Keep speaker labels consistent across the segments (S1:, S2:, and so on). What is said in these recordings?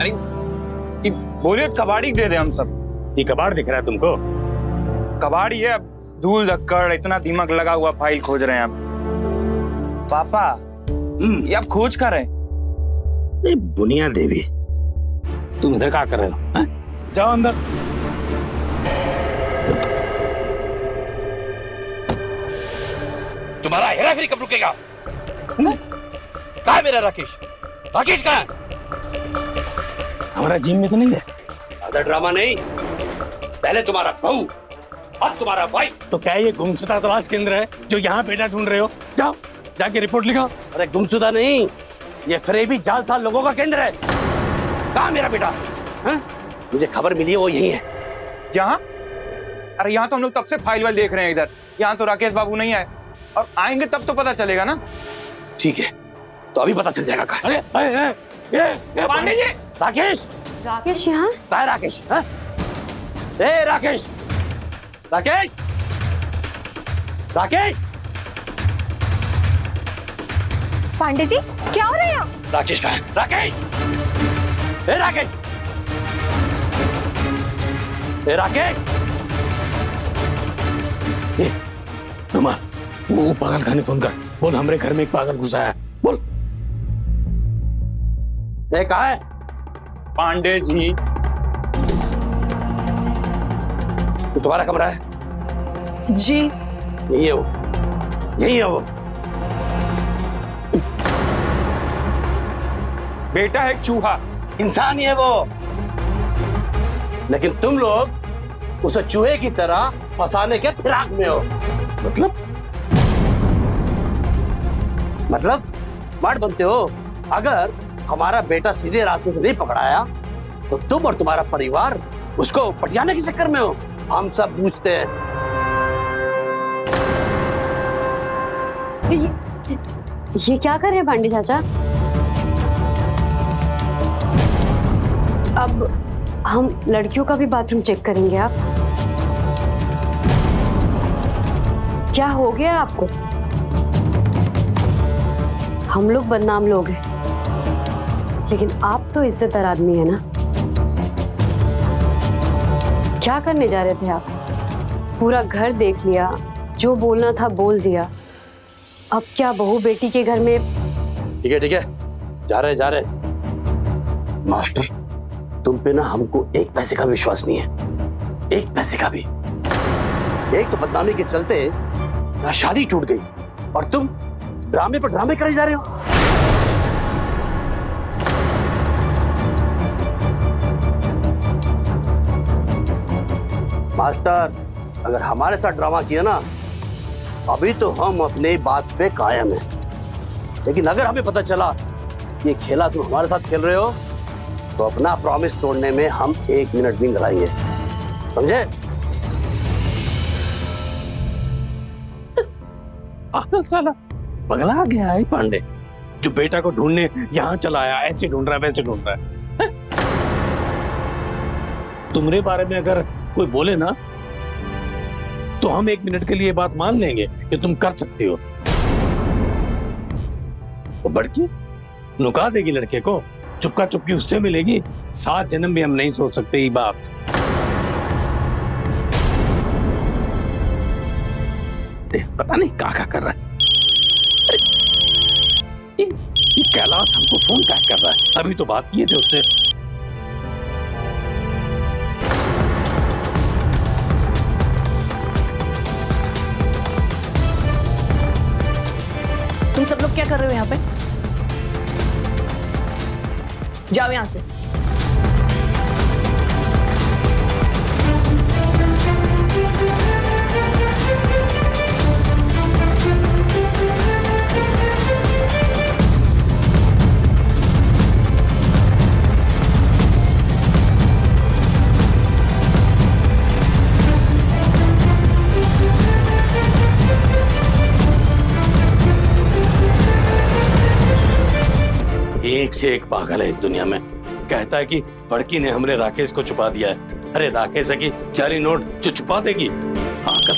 S1: अरे ये बोलिए कबाड़ी दे दे हम सब।
S2: ये कबाड़ दिख रहा है तुमको?
S1: कबाड़ी है, अब धूल धक्कड़ इतना दिमाग लगा हुआ फाइल खोज रहे हैं आप। पापा ये आप खोज कर रहे हैं?
S2: बुनिया देवी, तुम इधर क्या कर रहे हो? है? जाओ अंदर।
S3: तुम्हारा हेराफेरी कब रुकेगा? कहाँ है मेरा राकेश? राकेश कहाँ है?
S2: हमारा जिम में तो नहीं है।
S3: ज्यादा ड्रामा नहीं, पहले तुम्हारा बहू अब तुम्हारा भाई।
S2: तो क्या ये गुमशुदा तलाश केंद्र है जो यहाँ बेटा ढूंढ रहे हो? जाओ जाके रिपोर्ट लिखाओ।
S3: अरे गुमशुदा नहीं, ये फरेबी जालसाज लोगों का केंद्र है। कहाँ मेरा बेटा? हाँ? मुझे खबर मिली है वो यही है।
S1: यहाँ? अरे यहाँ तो हम लोग तब से फाइल वाइल देख रहे हैं इधर। यहाँ तो राकेश बाबू नहीं आए, और आएंगे तब तो पता चलेगा ना।
S3: ठीक है, तो अभी पता चल जाएगा।
S2: अरे
S1: पांडे जी!
S3: राकेश!
S4: राकेश यहाँ?
S3: कहाँ है राकेश? हाँ? ए राकेश! राकेश! राकेश!
S4: पांडे जी क्या हो रहा है यहाँ?
S3: राकेश कहाँ है? राकेश! ए राकेश! ए राकेश!
S2: रुमा, वो पागल खाने फोन कर, बोल हमरे घर में एक पागल घुसा है, बोल।
S3: ए कहाँ है?
S1: पांडे जी।
S3: तो तुम्हारा कमरा है?
S4: जी
S3: यही है वो, यही है वो।
S1: बेटा है एक चूहा।
S3: इंसान ही है वो, लेकिन तुम लोग उसे चूहे की तरह फंसाने के फिराक में हो। मतलब स्मार्ट बनते हो। अगर हमारा बेटा सीधे रास्ते से नहीं पकड़ाया तो तुम और तुम्हारा परिवार उसको पटियाने के चक्कर में हो। हम सब पूछते हैं।
S4: ये क्या कर रहे हैं पांडे चाचा? अब हम लड़कियों का भी बाथरूम चेक करेंगे? आप क्या हो गया आपको? हम लोग बदनाम लोग हैं, लेकिन आप तो इज्जतदार आदमी है ना। क्या करने जा रहे थे आप? पूरा घर देख लिया, जो बोलना था बोल दिया। अब क्या बहू बेटी के घर में?
S3: ठीक है, जा रहे। मास्टर, तुम पे ना हमको एक पैसे का विश्वास नहीं है, एक पैसे का भी। एक तो बदनामी के चलते ना शादी टूट गई, और तुम ड्रामे पर ड्रामे करे जा रहे हो। मास्टर, अगर हमारे साथ ड्रामा किया ना, अभी तो हम अपने बात पे कायम हैं, लेकिन अगर हमें पता चला ये खेला तुम हमारे साथ खेल रहे हो तो अपना प्रॉमिस तोड़ने में हम 1 मिनट भी नहीं लगाएंगे, समझे?
S2: पागल साला, पगला गया है पांडे, जो बेटा को ढूंढने यहाँ चला आया, ऐसे ढूंढ रहा है वैसे ढूंढ रहा है। तुम्हारे बारे में अगर कोई बोले ना तो हम 1 मिनट के लिए बात मान लेंगे कि तुम कर सकती हो। वो बड़की नुका देगी लड़के को, चुपका चुपकी उससे मिलेगी। 7 जन्म भी हम नहीं सोच सकते ये बात। पता नहीं क्या कर रहा है। ये कैलाश हमको फोन क्या कर रहा है? अभी तो बात किए थे उससे।
S5: तुम सब लोग क्या कर रहे हो यहाँ पे? जाओ यहाँ से।
S2: एक से एक पागल है इस दुनिया में। कहता है कि बड़की ने हमरे राकेश को छुपा दिया है। अरे राकेश है कि जाली नोट जो छुपा देगी पागल।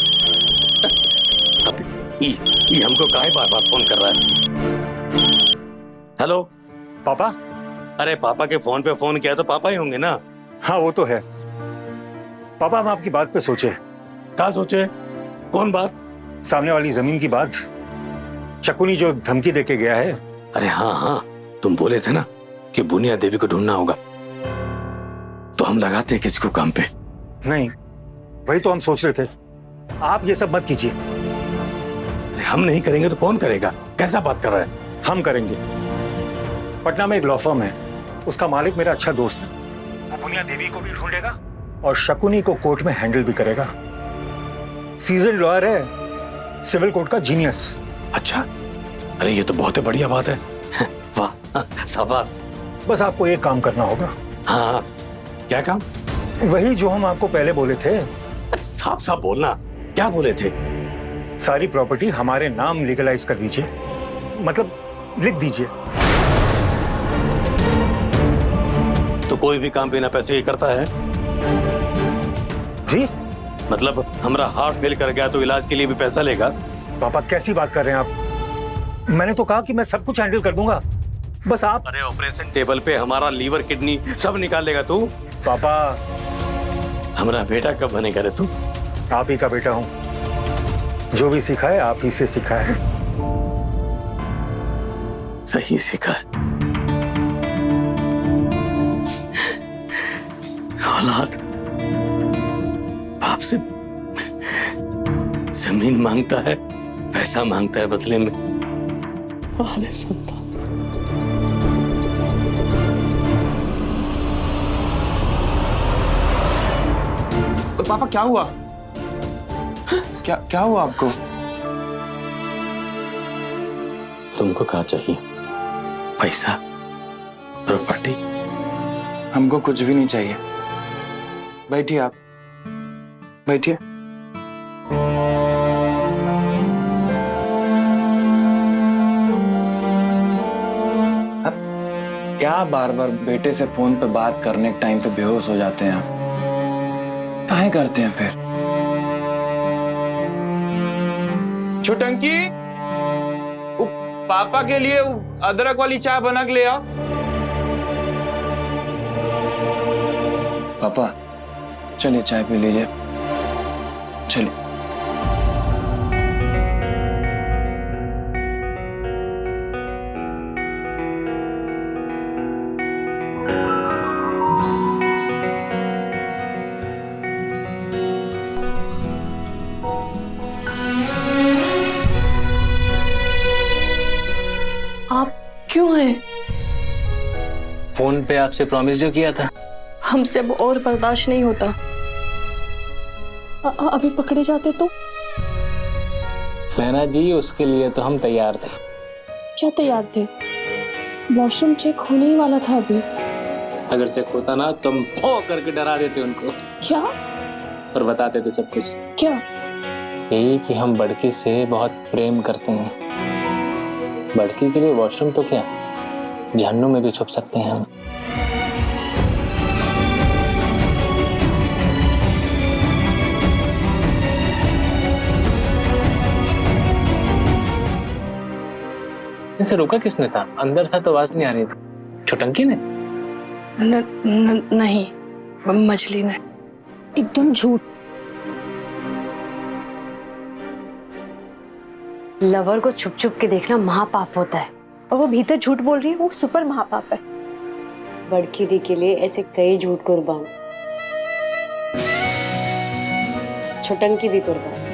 S2: हमको काहे बार बार फोन कर रहा है? हेलो
S1: पापा,
S2: अरे पापा के फोन पे फोन किया तो पापा ही होंगे ना।
S6: हाँ वो तो है। पापा हम आपकी बात पे सोचे।
S2: क्या सोचे? कौन बात?
S6: सामने वाली जमीन की बात। शकुनी जो धमकी देके गया है।
S2: अरे हाँ हाँ, तुम बोले थे ना कि बुनिया देवी को ढूंढना होगा, तो हम लगाते हैं किसी को काम पे।
S6: नहीं, वही तो हम सोच रहे थे। आप ये सब मत कीजिए।
S2: अरे हम नहीं करेंगे तो कौन करेगा? कैसा बात कर रहा है?
S6: हम करेंगे। पटना में एक लॉ फर्म है, उसका मालिक मेरा अच्छा दोस्त है। वो बुनिया देवी को भी ढूंढेगा और शकुनी को कोर्ट में हैंडल भी करेगा। सीजन लॉयर है, सिविल कोर्ट का जीनियस।
S2: अच्छा, अरे ये तो बहुत ही बढ़िया बात है। वाह, शाबाश।
S6: बस आपको एक काम करना होगा।
S2: हाँ, क्या काम?
S6: वही जो हम आपको पहले बोले थे।
S2: साफ साफ बोलना, क्या बोले थे?
S6: सारी प्रॉपर्टी हमारे नाम लीगलाइज कर दीजिए, मतलब लिख दीजिए।
S2: तो कोई भी काम बिना पैसे के करता है?
S6: जी
S2: मतलब हमारा हार्ट फेल कर गया तो इलाज के लिए भी पैसा लेगा?
S6: पापा कैसी बात कर रहे हैं आप? मैंने तो कहा कि मैं सब कुछ हैंडल कर दूंगा, बस आप।
S2: अरे ऑपरेशन टेबल पे हमारा लीवर किडनी सब निकाल लेगा तू?
S6: पापा
S2: हमारा बेटा कब बनेगा रे तू?
S6: आप ही का बेटा हूं, जो भी सीखा है आप ही से सीखा है।
S2: सही सीखा। औलाद बाप से जमीन मांगता है, पैसा मांगता है बदले में। अरे संतान।
S1: पापा क्या हुआ? क्या हुआ आपको?
S2: तुमको क्या चाहिए? पैसा, प्रॉपर्टी?
S1: हमको कुछ भी नहीं चाहिए। बैठिए आप, बैठिए। अब क्या बार बार बेटे से फोन पे बात करने के टाइम पे बेहोश हो जाते हैं आप? काहे करते हैं फिर? छुटंकी, पापा के लिए अदरक वाली चाय बना के ले आओ। पापा चलिए चाय पी लीजिए, चलिए।
S5: आप क्यों हैं?
S7: फोन पे आपसे प्रॉमिस जो किया था।
S5: हमसे अब और बर्दाश्त नहीं होता। अभी पकड़े जाते तो?
S7: मैना जी, उसके लिए तो हम तैयार थे।
S5: क्या तैयार थे? वॉशरूम चेक होने ही वाला था अभी।
S7: अगर चेक होता ना तो हम भौं करके डरा देते उनको
S5: क्या?
S7: और बताते थे सब कुछ।
S5: क्या?
S7: यही कि हम बड़की से बहुत प्रेम करते हैं। बड़की के लिए वॉशरूम तो क्या, जहन्नुम में भी छुप सकते हैं हम। इसे रोका किसने था? अंदर था तो आवाज नहीं आ रही थी। छुटंकी ने?
S5: नहीं, मछली ने। एकदम झूठ।
S4: लवर को छुप छुप के देखना महापाप होता है,
S5: और वो भीतर झूठ बोल रही है, वो सुपर महापाप है।
S4: बड़की दी के लिए ऐसे कई झूठ कुर्बान, छुटंकी भी कुर्बान।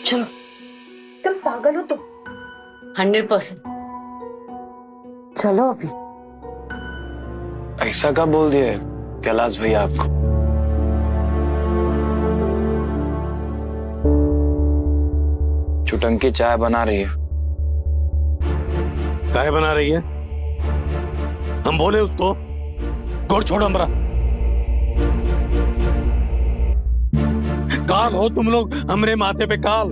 S5: चलो, तुम पागल हो तुम।
S4: 100%। चलो अभी।
S1: ऐसा क्या बोल दिए कैलाश भैया आपको? छुटंकी चाय बना रही है।
S2: काहे बना रही है? हम बोले उसको गोड़ छोड़ो हमारा। काल हो तुम लोग हमरे माथे पे काल।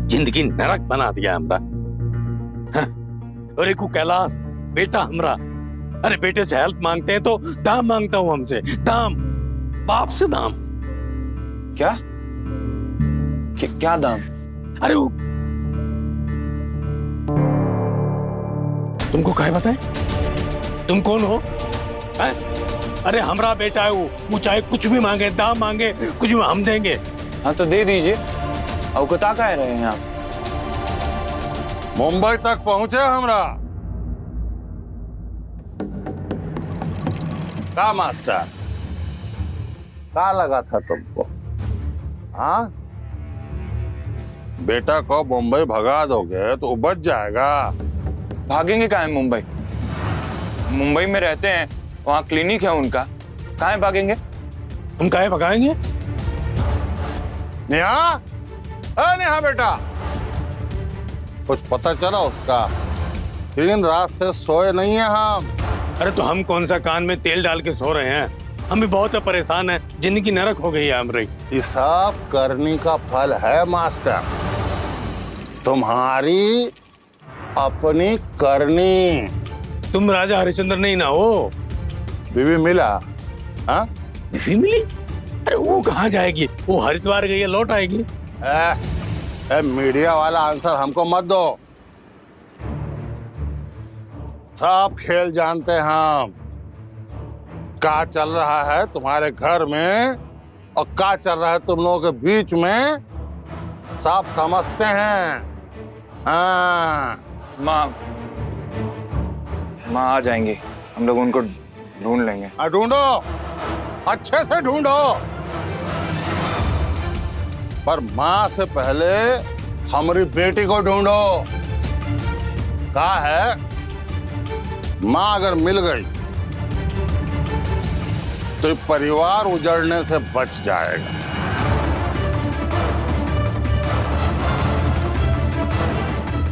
S2: जिंदगी नरक बना दिया हमरा। हाँ, अरे को कैलाश बेटा हमरा, अरे बेटे से हेल्प मांगते हैं तो दाम मांगता हूँ हमसे, दाम, बाप से दाम।
S1: क्या क्या दाम?
S2: अरे वो तुमको क्या बताए? तुम कौन हो? है? अरे हमरा बेटा है वो चाहे कुछ भी मांगे, दाम मांगे, कुछ भी हम देंगे।
S1: हाँ तो दे दीजिए। अवकता कह रहे हैं आप?
S8: मुंबई तक पहुंचे हमरा का मास्टर? क्या लगा था तुमको? हाँ, बेटा को मुंबई भगा दोगे तो बच जाएगा।
S1: भागेंगे कहाँ है मुंबई? मुंबई में रहते हैं, वहाँ क्लिनिक है उनका, कहाँ भागेंगे?
S2: हम काहे भगाएंगे?
S8: नेहा, नेहा बेटा, कुछ पता चला उसका? 3 रात से सोए नहीं है हम।
S2: अरे तो हम कौन सा कान में तेल डाल के सो रहे हैं? हम भी बहुत परेशान हैं, जिंदगी नरक हो गई है हमारी।
S8: ये सब करनी का फल है मास्टर, तुम्हारी अपनी करनी।
S2: तुम राजा हरिश्चंद्र नहीं ना हो?
S8: बीवी मिला? हाँ,
S2: बीवी मिली? अरे वो कहाँ जाएगी? वो हरिद्वार गई है, लौट आएगी।
S8: मीडिया वाला आंसर हमको मत दो, सब खेल जानते हैं हम। क्या चल रहा है तुम्हारे घर में और क्या चल रहा है तुम लोगों के बीच में, सब समझते हैं। हाँ,
S1: माँ आ जाएंगे, हम लोग उनको ढूंढ लेंगे।
S8: ढूंढो, अच्छे से ढूंढो, पर माँ से पहले हमारी बेटी को ढूंढो। कहा है, माँ अगर मिल गई तो परिवार उजड़ने से बच जाएगा।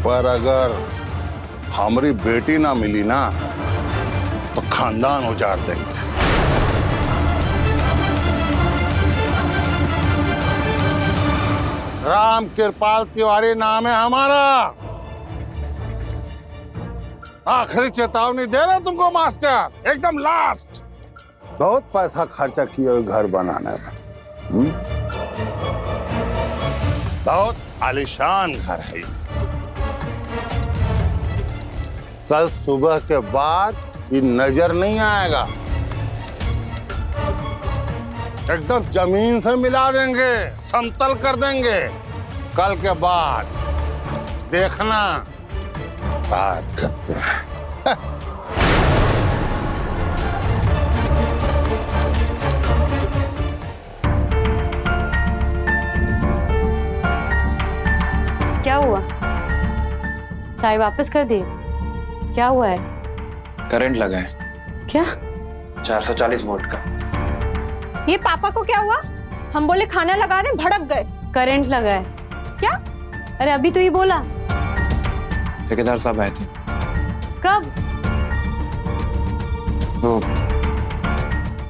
S8: पर अगर हमारी बेटी ना मिली ना तो खानदान उजाड़ देंगे। राम कृपाल तिवारी नाम है हमारा। आखिरी चेतावनी दे रहे तुमको मास्टर, एकदम लास्ट। बहुत पैसा खर्चा किए हुए घर बनाने में। बहुत आलीशान घर है। कल सुबह के बाद ये नजर नहीं आएगा, एकदम जमीन से मिला देंगे, समतल कर देंगे। कल के बाद देखना बात करते हैं।
S4: क्या हुआ? चाय वापस कर दिए? क्या हुआ है?
S1: करंट लगा है।
S4: क्या?
S1: 440 वोल्ट का।
S5: ये पापा को क्या हुआ? हम बोले खाना लगा दे, भड़क गए।
S4: करंट लगा है।
S5: क्या?
S4: अरे अभी तो ये बोला।
S1: ठेकेदार साहब आए थे।
S4: कब?
S1: वो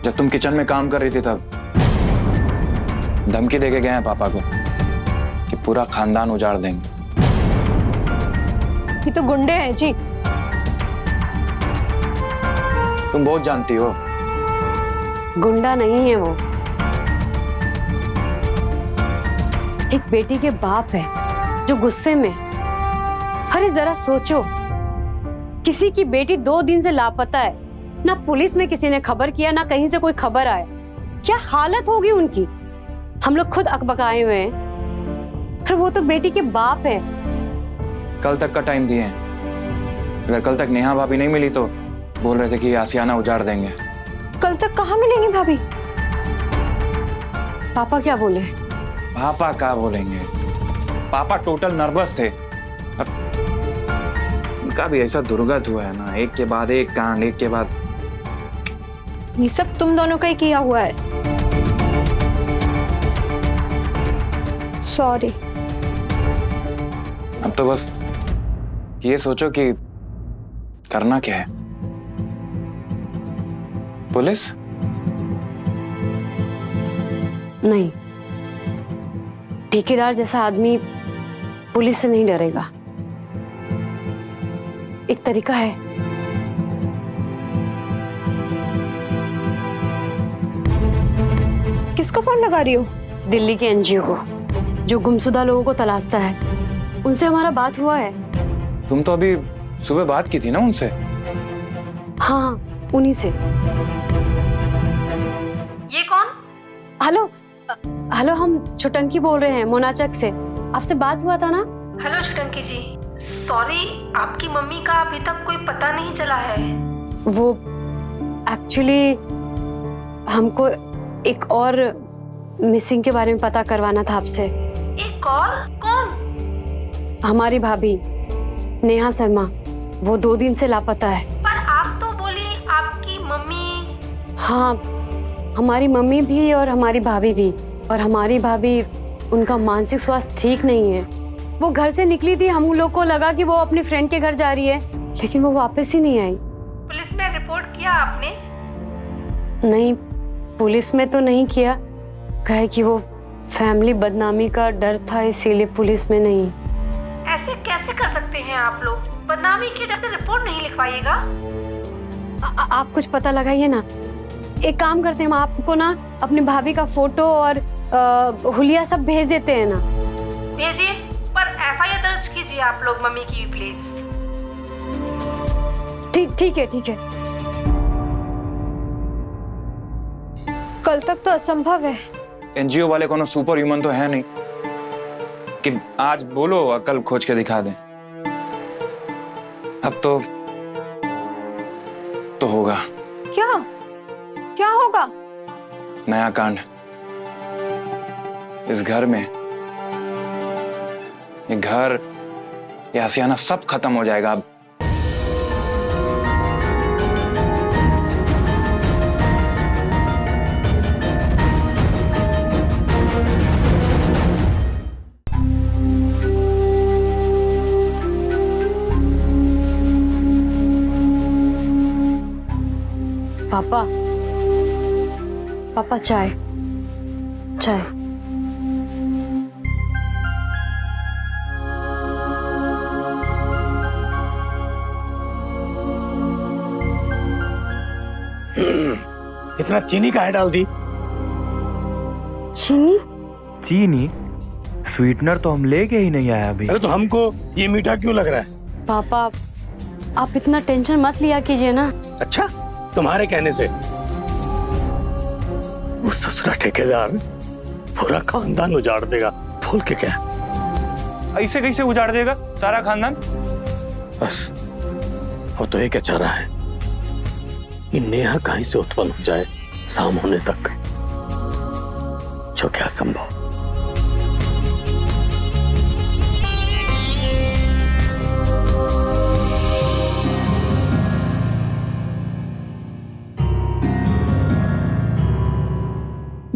S1: जब तुम किचन में काम कर रही थी तब धमकी देके गए हैं पापा को कि पूरा खानदान उजाड़ देंगे।
S5: ये तो गुंडे हैं जी।
S1: तुम बहुत जानती हो।
S4: गुंडा नहीं है वो, एक बेटी के बाप है जो गुस्से में। अरे जरा सोचो, किसी की बेटी 2 दिन से लापता है, ना पुलिस में किसी ने खबर किया, ना कहीं से कोई खबर आया। क्या हालत होगी उनकी? हम लोग खुद अकबकाए हुए हैं। फिर वो तो बेटी के बाप है।
S1: कल तक का टाइम दिए हैं, अगर कल तक नेहा भाभी नहीं मिली तो बोल रहे थे कि आसियाना उजाड़ देंगे।
S5: कल तक कहाँ मिलेंगी भाभी?
S4: पापा क्या बोले?
S1: पापा क्या बोलेंगे? पापा टोटल नर्वस थे। अब उनका भी ऐसा दुर्गत हुआ है ना, एक के बाद एक कांड, एक के बाद।
S5: ये सब तुम दोनों का ही किया हुआ है। सॉरी।
S1: अब तो बस ये सोचो कि करना क्या है। पुलिस?
S4: नहीं, ठेकेदार जैसा आदमी पुलिस से नहीं डरेगा। एक तरीका है।
S5: किसको फोन लगा रही हो?
S4: दिल्ली के एनजीओ को, जो गुमशुदा लोगों को तलाशता है। उनसे हमारा बात हुआ है।
S1: तुम तो अभी सुबह बात की थी ना उनसे?
S4: हाँ, उन्हीं से।
S9: ये कौन?
S4: हेलो हेलो, हम छुटंकी बोल रहे हैं मोनाचक से। आपसे बात हुआ था ना?
S9: हेलो छुटंकी जी, सॉरी, आपकी मम्मी का अभी तक कोई पता नहीं चला है।
S4: वो एक्चुअली हमको एक और मिसिंग के बारे में पता करवाना था आपसे।
S9: एक और? कौन?
S4: हमारी भाभी नेहा शर्मा, वो 2 दिन से लापता है।
S9: पर आप तो बोली आपकी मम्मी।
S4: हाँ, हमारी मम्मी भी और हमारी भाभी भी। और हमारी भाभी, उनका मानसिक स्वास्थ्य ठीक नहीं है। वो घर से निकली थी, हम लोग को लगा कि वो अपनी फ्रेंड के घर जा रही है, लेकिन वो वापस ही नहीं आई।
S9: पुलिस में रिपोर्ट किया आपने?
S4: नहीं, पुलिस में तो नहीं किया। कहे कि वो फैमिली बदनामी का डर था, इसीलिए पुलिस में नहीं।
S9: ऐसे कैसे कर सकते हैं आप लोग? बदनामी के डर से रिपोर्ट नहीं लिखवाइएगा?
S4: आप कुछ पता लगाइए ना। एक काम करते हैं, हम आपको ना अपनी भाभी का फोटो और हुलिया सब भेज देते हैं ना।
S9: भेजिए, पर एफआईआर दर्ज कीजिए आप लोग मम्मी की भी प्लीज।
S4: ठीक है, ठीक है।
S5: कल तक तो असंभव है।
S1: एनजीओ वाले कोनो सुपर ह्यूमन तो है नहीं कि आज बोलो और कल खोज के दिखा दें। अब तो होगा।
S5: क्या होगा?
S1: नया कांड इस घर में। ये घर, ये आशियाना सब खत्म हो जाएगा अब।
S4: पापा चाय।
S2: इतना चीनी काहे डाल दी?
S1: चीनी स्वीटनर तो हम लेके ही नहीं आया अभी।
S2: अरे तो हमको ये मीठा क्यों लग रहा है?
S4: पापा, आप इतना टेंशन मत लिया कीजिए ना।
S2: अच्छा, तुम्हारे कहने से वो ससुरा ठेकेदार पूरा खानदान उजाड़ देगा। भूल के क्या?
S1: ऐसे कैसे उजाड़ देगा सारा खानदान?
S2: बस अब तो एक चारा है कि नेहा कहीं से उत्पन्न हो जाए शाम होने तक, जो क्या संभव।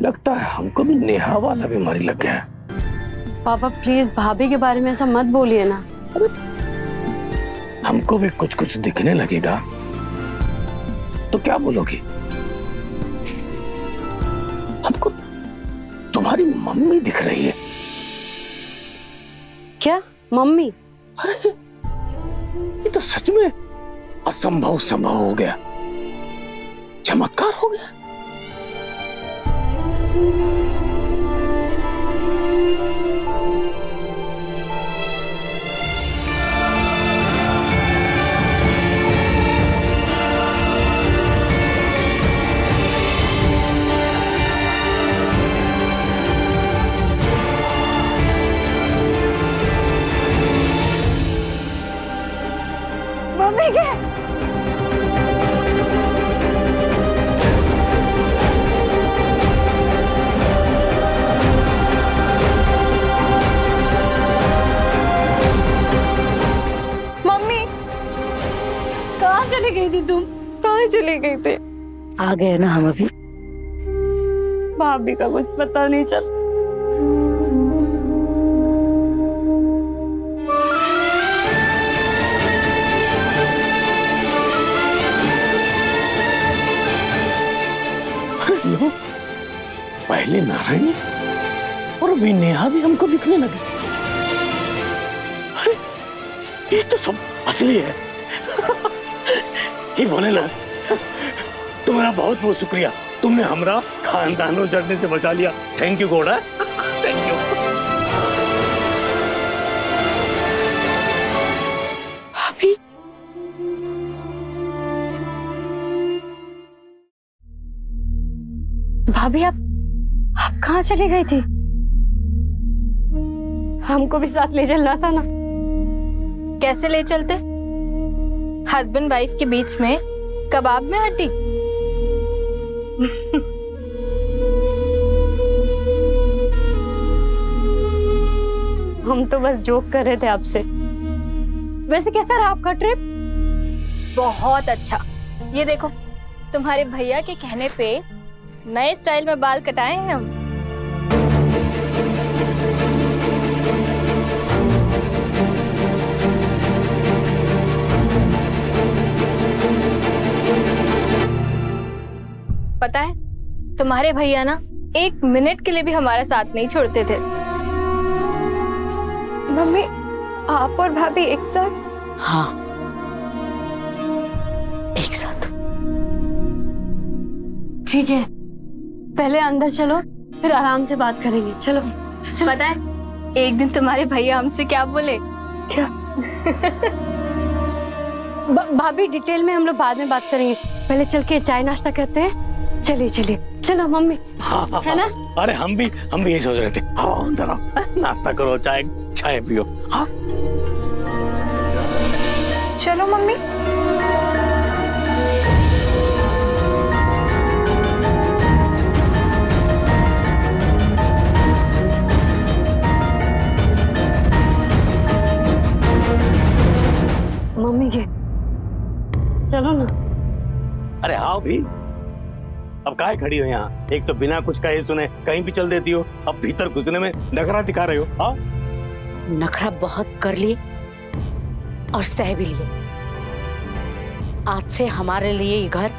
S2: लगता है हमको भी नेहा वाला बीमारी लग गया है।
S4: पापा प्लीज भाभी के बारे में ऐसा मत बोलिए ना।
S2: हमको भी कुछ कुछ दिखने लगेगा तो क्या बोलोगी? हमको तुम्हारी मम्मी दिख रही है।
S4: क्या मम्मी?
S2: अरे ये तो सच में असंभव संभव हो गया, चमत्कार हो गया।
S4: मम्मी के चली गई थी? तुम कहाँ चली गई थी?
S10: आ गए ना हम अभी।
S4: भाभी का कुछ पता नहीं चला।
S2: लो, पहले नारायणी और अभी नेहा भी हमको दिखने लगे। अरे ये तो सब असली है। हे भोलेनाथ, तुम्हारा बहुत बहुत शुक्रिया। तुमने हमरा खानदान उजड़ने से बचा लिया। थैंक यू घोड़ा, थैंक यू।
S4: भाभी, भाभी आप कहाँ चली गई थी? हमको भी साथ ले चलना था ना।
S9: कैसे ले चलते? हस्बैंड वाइफ के बीच में कबाब में हड्डी।
S4: हम तो बस जोक कर रहे थे आपसे। वैसे कैसा रहा आपका ट्रिप?
S9: बहुत अच्छा। ये देखो, तुम्हारे भैया के कहने पे नए स्टाइल में बाल कटाए हैं हम। पता है, तुम्हारे भैया ना 1 मिनट के लिए भी हमारा साथ नहीं छोड़ते थे।
S5: मम्मी, आप और भाभी एक साथ?
S10: हाँ, एक साथ।
S4: ठीक है, पहले अंदर चलो, फिर आराम से बात करेंगे। चलो।
S9: पता है, एक दिन तुम्हारे भैया हमसे क्या बोले?
S4: क्या? भाभी डिटेल में हम लोग बाद में बात करेंगे, पहले चल के चाय नाश्ता करते हैं। चलिए चलिए, चलो मम्मी।
S2: हाँ,
S4: है ना?
S2: अरे हम भी यही सोच रहे थे। आओ अंदर आओ, नाश्ता करो, चाय पियो। हाँ
S5: चलो मम्मी।
S4: मम्मी के चलो ना।
S2: अरे आओ भी, अब काहे खड़ी हो यहाँ? एक तो बिना कुछ कहे सुने कहीं भी चल देती हो, अब भीतर घुसने में नखरा दिखा रहे हो। हाँ,
S10: नखरा बहुत कर लिए और सह भी लिए। आज से हमारे लिए ये घर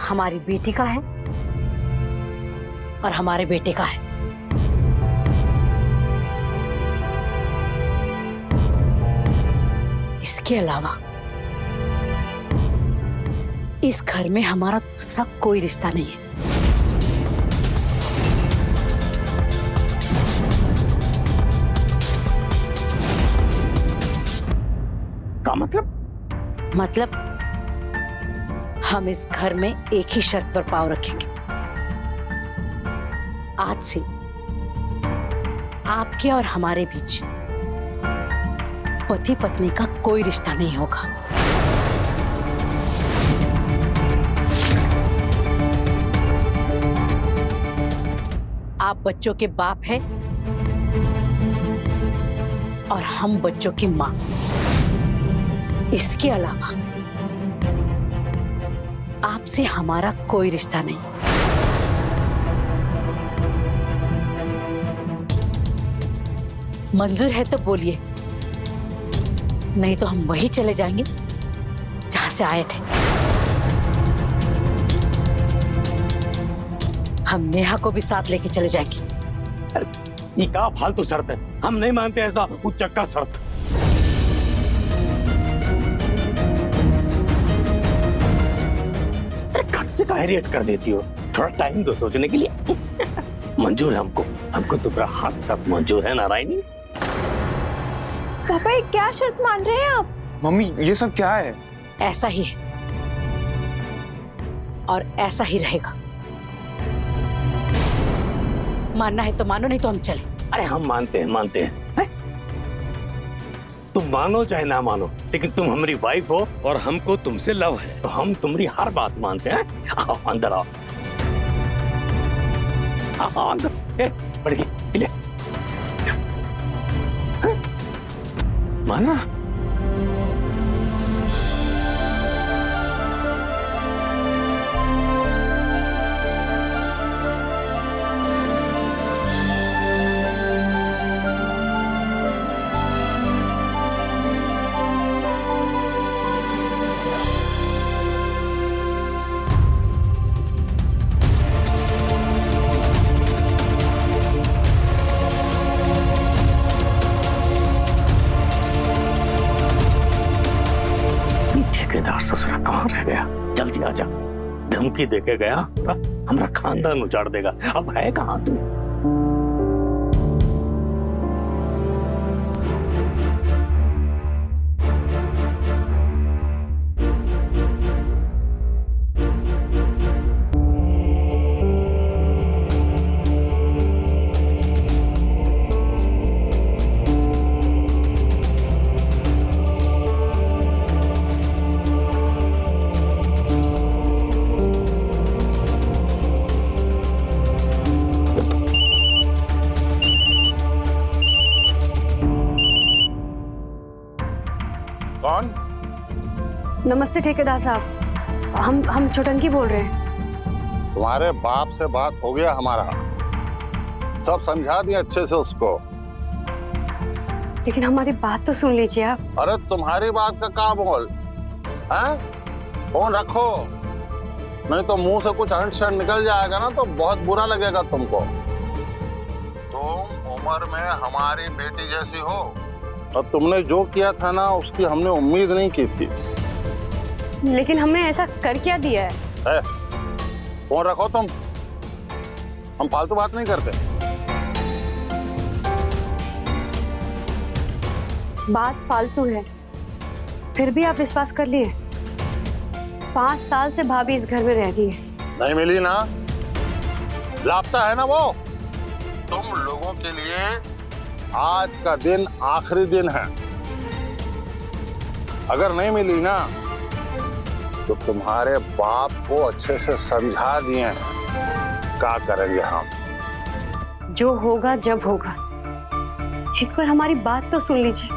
S10: हमारी बेटी का है और हमारे बेटे का है। इसके अलावा इस घर में हमारा दूसरा कोई रिश्ता नहीं है।
S2: का मतलब?
S10: मतलब हम इस घर में एक ही शर्त पर पाँव रखेंगे। आज से आपके और हमारे बीच पति पत्नी का कोई रिश्ता नहीं होगा। आप बच्चों के बाप हैं और हम बच्चों की मां। इसके अलावा आपसे हमारा कोई रिश्ता नहीं। मंजूर है तो बोलिए, नहीं तो हम वहीं चले जाएंगे जहां से आए थे। हम नेहा को भी साथ लेके चले जाएंगे।
S2: ये क्या फालतू शर्त है? हम नहीं मानते ऐसा उच्चक्का शर्त। घट से काहे रिएक्ट कर देती हो? थोड़ा टाइम दो सोचने के लिए। मंजूर है हमको तुम्हारा हाथ साथ मंजूर है नारायणी।
S5: पापा, ये क्या शर्त मान रहे हैं आप?
S1: मम्मी ये सब क्या है?
S10: ऐसा ही है और ऐसा ही रहेगा। मानना है तो मानो, नहीं तो हम चले।
S2: अरे हम मानते हैं, हैं? तुम मानो चाहे ना मानो, लेकिन तुम हमारी वाइफ हो और हमको तुमसे लव है, तो हम तुम्हारी हर बात मानते हैं। आओ अंदर आओ। आओ अंदर। बढ़ गई ले। माना? खबरदार ससुरा कहाँ रह गया? जल्दी आ जा। धमकी देके गया हमारा खानदान उजाड़ देगा। अब है कहाँ तू?
S8: कौन?
S4: नमस्ते ठेकेदार साहब, हम छोटंकी बोल रहे हैं।
S8: तुम्हारे बाप से बात हो गया हमारा, सब समझा दिया अच्छे से उसको।
S4: लेकिन हमारी बात तो सुन लीजिए आप।
S8: अरे तुम्हारी बात का क्या बोल हैं? फोन रखो, नहीं तो मुंह से कुछ अंट शंट निकल जाएगा ना तो बहुत बुरा लगेगा तुमको। तुम उम्र में हमारी बेटी जैसी हो और तुमने जो किया था ना उसकी हमने उम्मीद नहीं की थी।
S4: लेकिन हमने ऐसा कर क्या दिया है?
S8: फोन रखो तुम, हम फालतू बात नहीं करते।
S4: बात फालतू है, फिर भी आप विश्वास कर लिए। 5 साल से भाभी इस घर में रह रही है।
S8: नहीं मिली ना, लापता है ना वो। तुम लोगों के लिए आज का दिन आखिरी दिन है। अगर नहीं मिली ना तो तुम्हारे बाप को अच्छे से समझा दिए हैं, क्या करेंगे हम।
S4: जो होगा जब होगा, एक बार हमारी बात तो सुन लीजिए।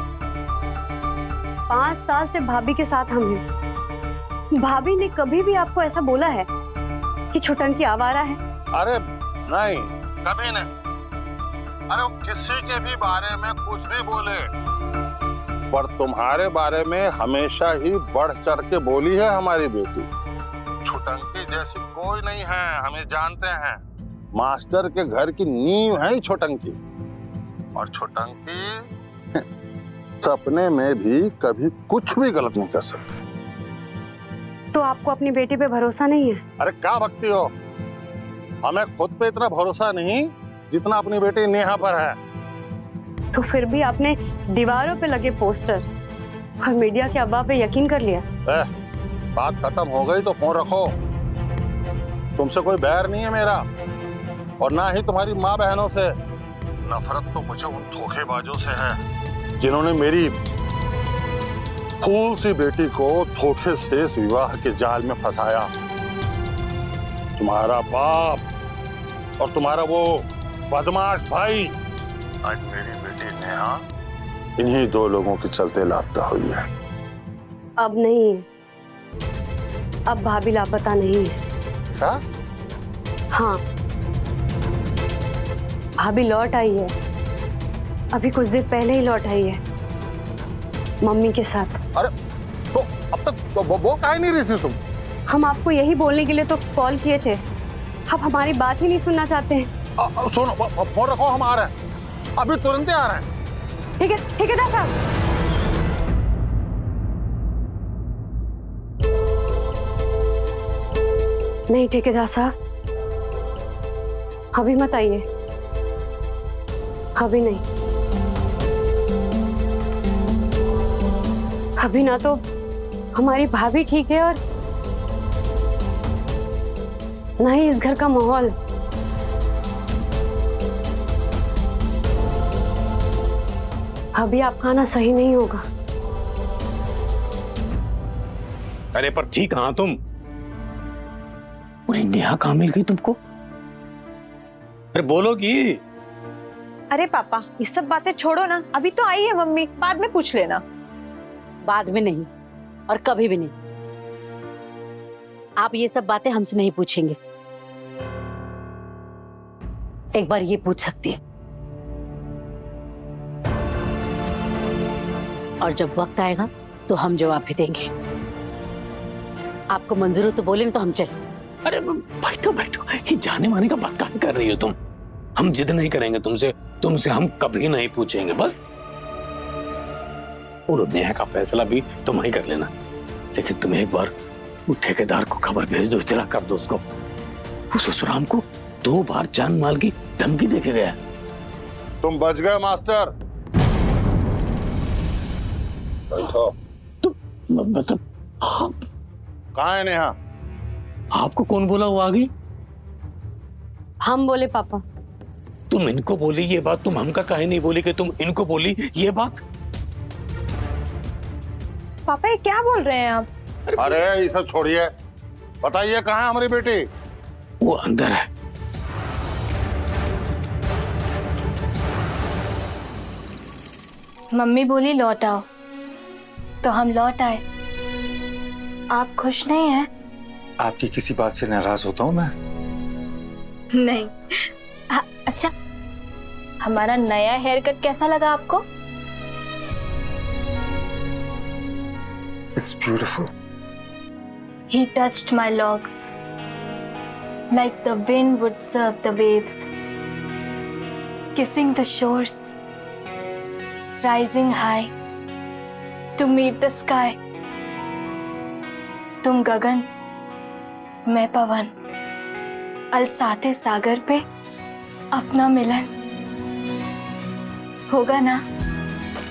S4: 5 साल से भाभी के साथ हम हैं। भाभी ने कभी भी आपको ऐसा बोला है कि छोटंकी आवारा है?
S8: अरे नहीं, कभी नहीं। अरे वो किसी के भी बारे में कुछ भी बोले, पर तुम्हारे बारे में हमेशा ही बढ़ चढ़ के बोली है हमारी बेटी। छोटंकी जैसी कोई नहीं है, हमें जानते हैं। मास्टर के घर की नींव है ही छोटंकी। और छोटंकी सपने में भी कभी कुछ भी गलत नहीं कर सकती।
S4: तो आपको अपनी बेटी पे भरोसा नहीं है?
S8: अरे क्या भक्ति हो, हमें खुद पे इतना भरोसा नहीं जितना अपनी बेटी नेहा पर है।
S4: तो फिर भी आपने दीवारों पे लगे पोस्टर और मीडिया के अफवाह पे यकीन कर लिया?
S8: बात खत्म हो गई तो फोन रखो। तुमसे कोई बैर नहीं है मेरा, और ना ही तुम्हारी माँ बहनों से। नफरत तो मुझे उन धोखेबाजों से है जिन्होंने मेरी फूल सी बेटी को धोखे से इस विवाह के जाल में फंसाया। तुम्हारा बाप और तुम्हारा वो बदमाश भाई। आज मेरी बेटी नेहा इन्हीं 2 लोगों के चलते लापता हुई है।
S4: अब नहीं, अब भाभी लापता नहीं है।
S8: क्या?
S4: हाँ, भाभी लौट आई है। अभी कुछ देर पहले ही लौट आई है मम्मी के साथ।
S8: अरे तो अब तक तो वो काहे नहीं रही थी तुम?
S4: हम आपको यही बोलने के लिए तो कॉल किए थे, आप हमारी बात ही नहीं सुनना चाहते हैं।
S8: सुनो, फोन रखो, हम आ रहे हैं, अभी तुरंत ही आ रहे हैं।
S4: ठीक है ठेकेदार साहब। नहीं ठेकेदार साहब, अभी मत आइए, अभी नहीं। अभी ना तो हमारी भाभी ठीक है और ना ही इस घर का माहौल। अभी आपका आना सही नहीं होगा।
S2: अरे पर ठीक कहाँ तुम? पूरी नेहा कहाँ मिल गई तुमको? अरे बोलो कि।
S11: अरे पापा, ये सब बातें छोड़ो ना, अभी तो आई है मम्मी, बाद में पूछ लेना।
S10: बाद में नहीं और कभी भी नहीं। आप ये सब बातें हमसे नहीं पूछेंगे। एक बार ये पूछ सकती है, और जब वक्त आएगा तो हम जवाब भी देंगे। आपको मंजूर हो तो बोले, नहीं तो हम चले।
S2: अरे बैठो बैठो, ये जाने माने का बात कहाँ कर रही हो तुम? हम जिद नहीं करेंगे तुमसे हम कभी नहीं पूछेंगे। बस और नेहा का फैसला भी तुम ही कर लेना। लेकिन तुम एक बार वो ठेकेदार को खबर भेज दो, इतला कर दो उसको। वो ससुराम को 2 बार जान माल की धमकी देके गया।
S8: तुम बच गए मास्टर। बैठो।
S2: तो मतलब आप,
S8: कहाँ है नेहा?
S2: आपको कौन बोला वो आ गई?
S4: हम बोले पापा।
S2: तुम इनको बोली ये बात, तुम हमका काहे नहीं बोली कि तुम इनको बोली ये बात?
S11: पापा ये क्या बोल रहे हैं आप?
S8: अरे ये सब छोड़िए, बताइए कहाँ है हमारी बेटी?
S2: वो अंदर है।
S9: मम्मी बोली लौट आओ, तो हम लौट आए। आप खुश नहीं हैं?
S6: आपकी किसी बात से नाराज होता हूँ मैं?
S9: नहीं। अच्छा, हमारा नया हेयर कट कैसा लगा आपको?
S6: It's beautiful.
S9: He touched my locks like the wind would serve the waves, kissing the shores, rising high to meet the sky. तुम गगन, मैं पवन, अलसाते सागर पे अपना मिलन होगा ना?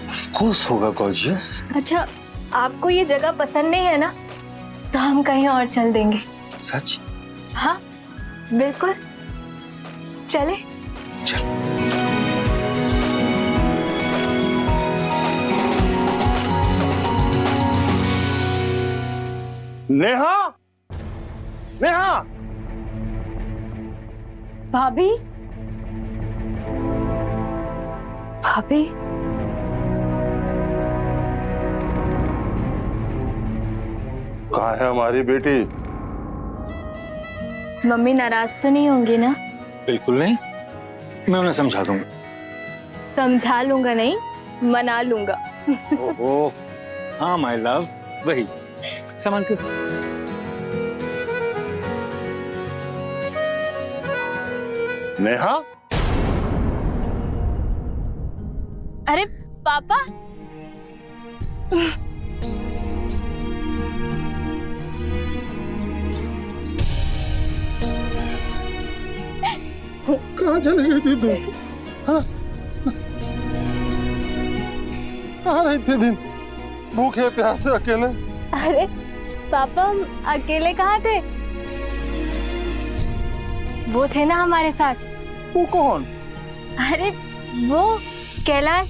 S6: Of course होगा gorgeous.
S9: अच्छा, आपको ये जगह पसंद नहीं है ना, तो हम कहीं और चल देंगे।
S6: सच?
S9: हाँ बिल्कुल, चले।
S6: चल।
S8: नेहा, नेहा,
S4: भाभी, भाभी,
S8: कहाँ है हमारी बेटी?
S9: मम्मी नाराज तो नहीं होंगी ना?
S6: बिल्कुल नहीं, मैं उन्हें समझा दूंगा।
S9: समझा लूंगा नहीं, मना लूंगा।
S6: ओहो, हाँ माय लव, वही सामान के।
S8: नेहा,
S9: अरे पापा,
S8: कहाँ चली गई थी तुम? हाँ? कहाँ रही थे दिन भूखे प्यासे अकेले?
S9: अरे पापा, हम अकेले कहाँ थे? वो थे ना हमारे साथ।
S8: वो कौन?
S9: अरे वो कैलाश,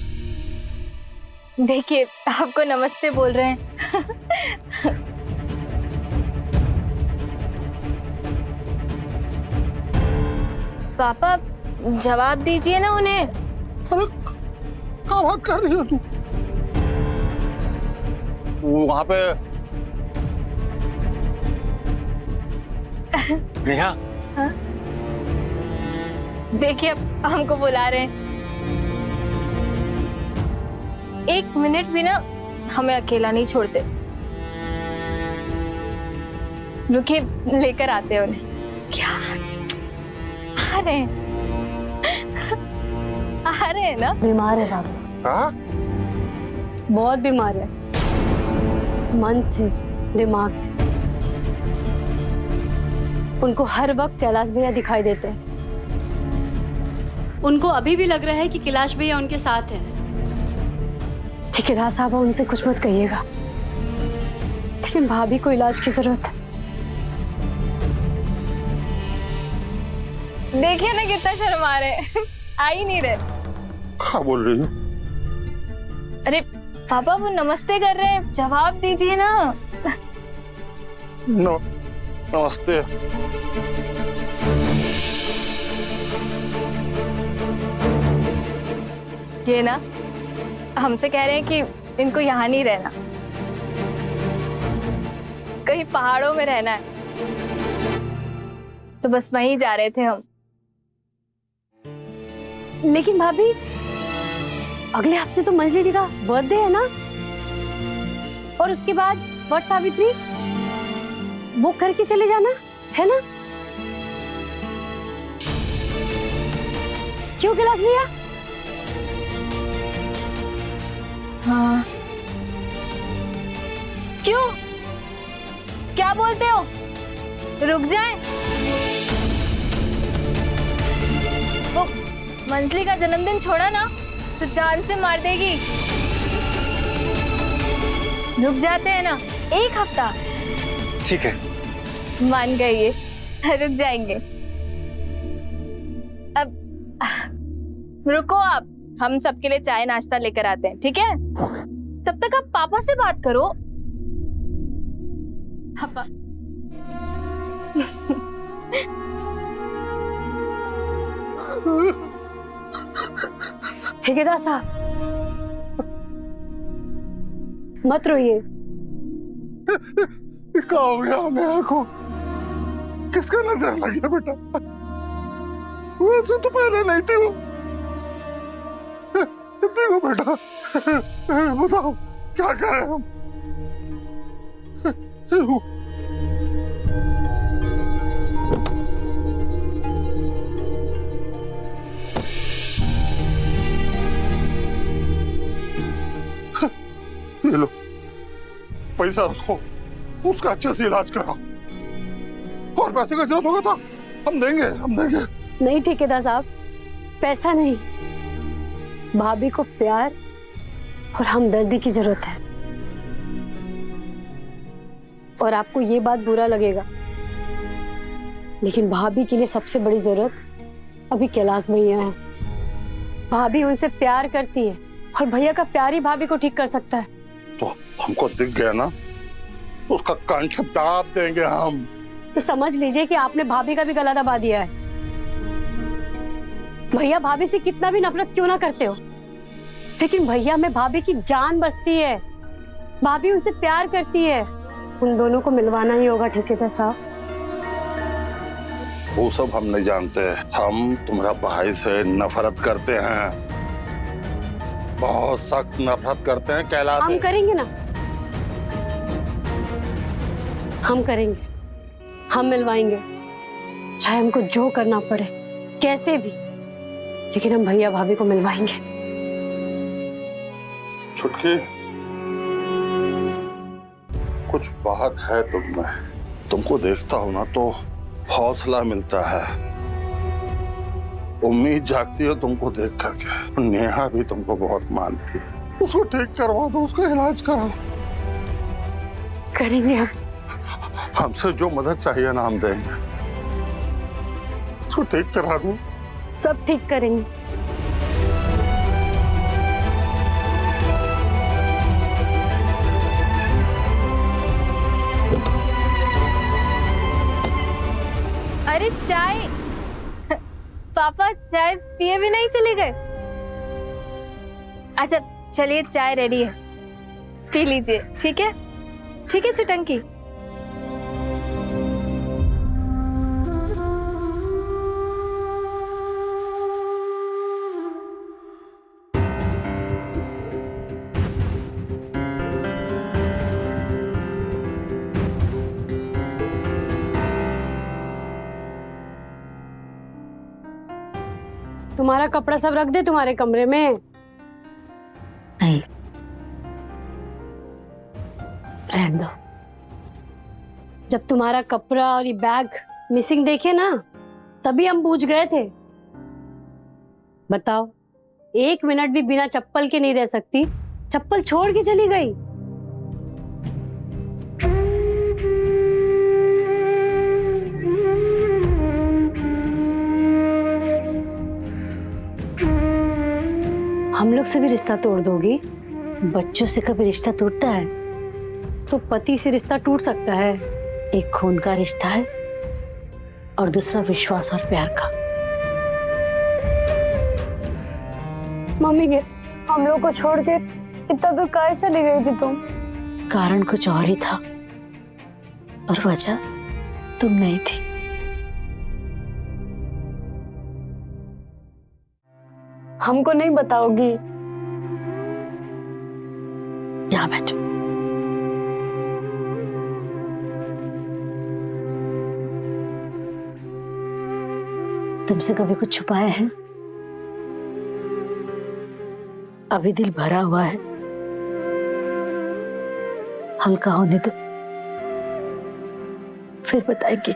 S9: देखिए आपको नमस्ते बोल रहे हैं। पापा जवाब दीजिए ना उन्हें।
S8: अरे क्या बात कर रही हो तू? वहां पे
S6: नेहा,
S9: हाँ? देखिए अब हमको बुला रहे हैं। 1 मिनट भी ना हमें अकेला नहीं छोड़ते। रुकिए, लेकर आते हैं उन्हें। क्या आ रहे हैं? आ रहे हैं ना?
S4: बीमार है भाभी।
S8: हाँ?
S4: बहुत बीमार है, मन से, दिमाग से। उनको हर वक्त कैलाश भैया दिखाई देते हैं। उनको अभी भी लग रहा है कि कैलाश भैया उनके साथ हैं। ठेकेदार साहब, उनसे कुछ मत कहिएगा, लेकिन भाभी को इलाज की जरूरत है।
S9: देखिए ना कितना शर्मा रहे हैं। आ ही नहीं रहे।
S8: क्या बोल रही हो?
S9: अरे पापा, वो नमस्ते कर रहे हैं, जवाब दीजिए ना।
S8: नमस्ते।
S9: ये ना हमसे कह रहे हैं कि इनको यहाँ नहीं रहना, कहीं पहाड़ों में रहना है। तो बस वहीं जा रहे थे हम।
S4: लेकिन भाभी, अगले हफ्ते तो मंजली दी का बर्थडे है ना, और उसके बाद वट सावित्री, वो करके चले जाना है ना? क्यों कैलाश भैया?
S9: हाँ। क्यों? क्या बोलते हो? रुक जाए। वो मंजली का जन्मदिन छोड़ा ना तो जान से मार देगी। रुक जाते हैं ना, 1 हफ्ता।
S1: ठीक है।
S9: मान गई ये, रुक जाएंगे। अब रुको आप, हम सबके लिए चाय नाश्ता लेकर आते हैं, ठीक है? तब तक आप पापा से बात करो। पापा।
S4: ठेकेदार साहब मत रोइए।
S8: क्या हो गया नेहा को? किसका नजर लग गया बेटा? वैसे तो पहले नहीं थी वो। देखो बेटा, बताओ क्या करें हम? ये लो पैसा रखो, उसका अच्छे से इलाज कराओ। और पैसे का जरूरत होगा तो हम देंगे।
S4: नहीं ठेकेदार साहब, पैसा नहीं, भाभी को प्यार और हमदर्दी की जरूरत है। और आपको ये बात बुरा लगेगा, लेकिन भाभी के लिए सबसे बड़ी जरूरत अभी कैलाश भैया है। भाभी उनसे प्यार करती है और भैया का प्यार ही भाभी को ठीक कर सकता है।
S8: तो हमको दिख गया ना, उसका कंठ दाब देंगे हम।
S4: तो समझ लीजिए कि आपने भाभी का भी गला दबा दिया है। भैया भाभी से कितना भी नफरत क्यों ना करते हो, लेकिन भैया में भाभी की जान बसती है। भाभी उनसे प्यार करती है। उन दोनों को मिलवाना ही होगा ठेकेदार साहब।
S8: वो सब हम नहीं जानते। हम तुम्हारा भाई से नफरत करते हैं, बहुत सख्त नफरत करते हैं कैलाश।
S4: हम करेंगे ना, हम करेंगे, हम मिलवाएंगे, चाहे हमको जो करना पड़े, कैसे भी, लेकिन हम भैया भाभी को मिलवाएंगे।
S8: छुटकी, कुछ बात है तुम में। तुमको देखता हूं ना तो हौसला मिलता है, उम्मीद जागती है तुमको देख करके। नेहा भी तुमको बहुत मानती है। उसको ठीक करवा दो, उसका इलाज कराओ।
S4: करेंगे हम।
S8: हमसे जो मदद चाहिए ना हम देंगे। उसको ठीक करा दो।
S4: सब ठीक करेंगे।
S9: अरे चाय। पापा चाय पिए भी नहीं चले गए? अच्छा चलिए, चाय रेडी है, पी लीजिए। ठीक है, ठीक है छुटंकी।
S4: तुम्हारा कपड़ा सब रख दे तुम्हारे कमरे में।
S10: नहीं, रहने दो।
S4: जब तुम्हारा कपड़ा और ये बैग मिसिंग देखे ना, तभी हम पूछ गए थे। बताओ, 1 मिनट भी बिना चप्पल के नहीं रह सकती, चप्पल छोड़ के चली गई। हम लोग से भी रिश्ता तोड़ दोगी?
S10: बच्चों से कभी रिश्ता टूटता है?
S4: तो पति से रिश्ता टूट सकता है।
S10: एक खून का रिश्ता है और दूसरा विश्वास और प्यार का।
S4: मम्मी के हम लोग को छोड़ के इतना दूर काहे चली गई थी तुम?
S10: कारण कुछ और ही था और वजह तुम नहीं थी।
S4: हमको नहीं बताओगी?
S10: यहाँ बैठो। तुमसे कभी कुछ छुपाया है? अभी दिल भरा हुआ है, हल्का होने दो। फिर बताएंगे।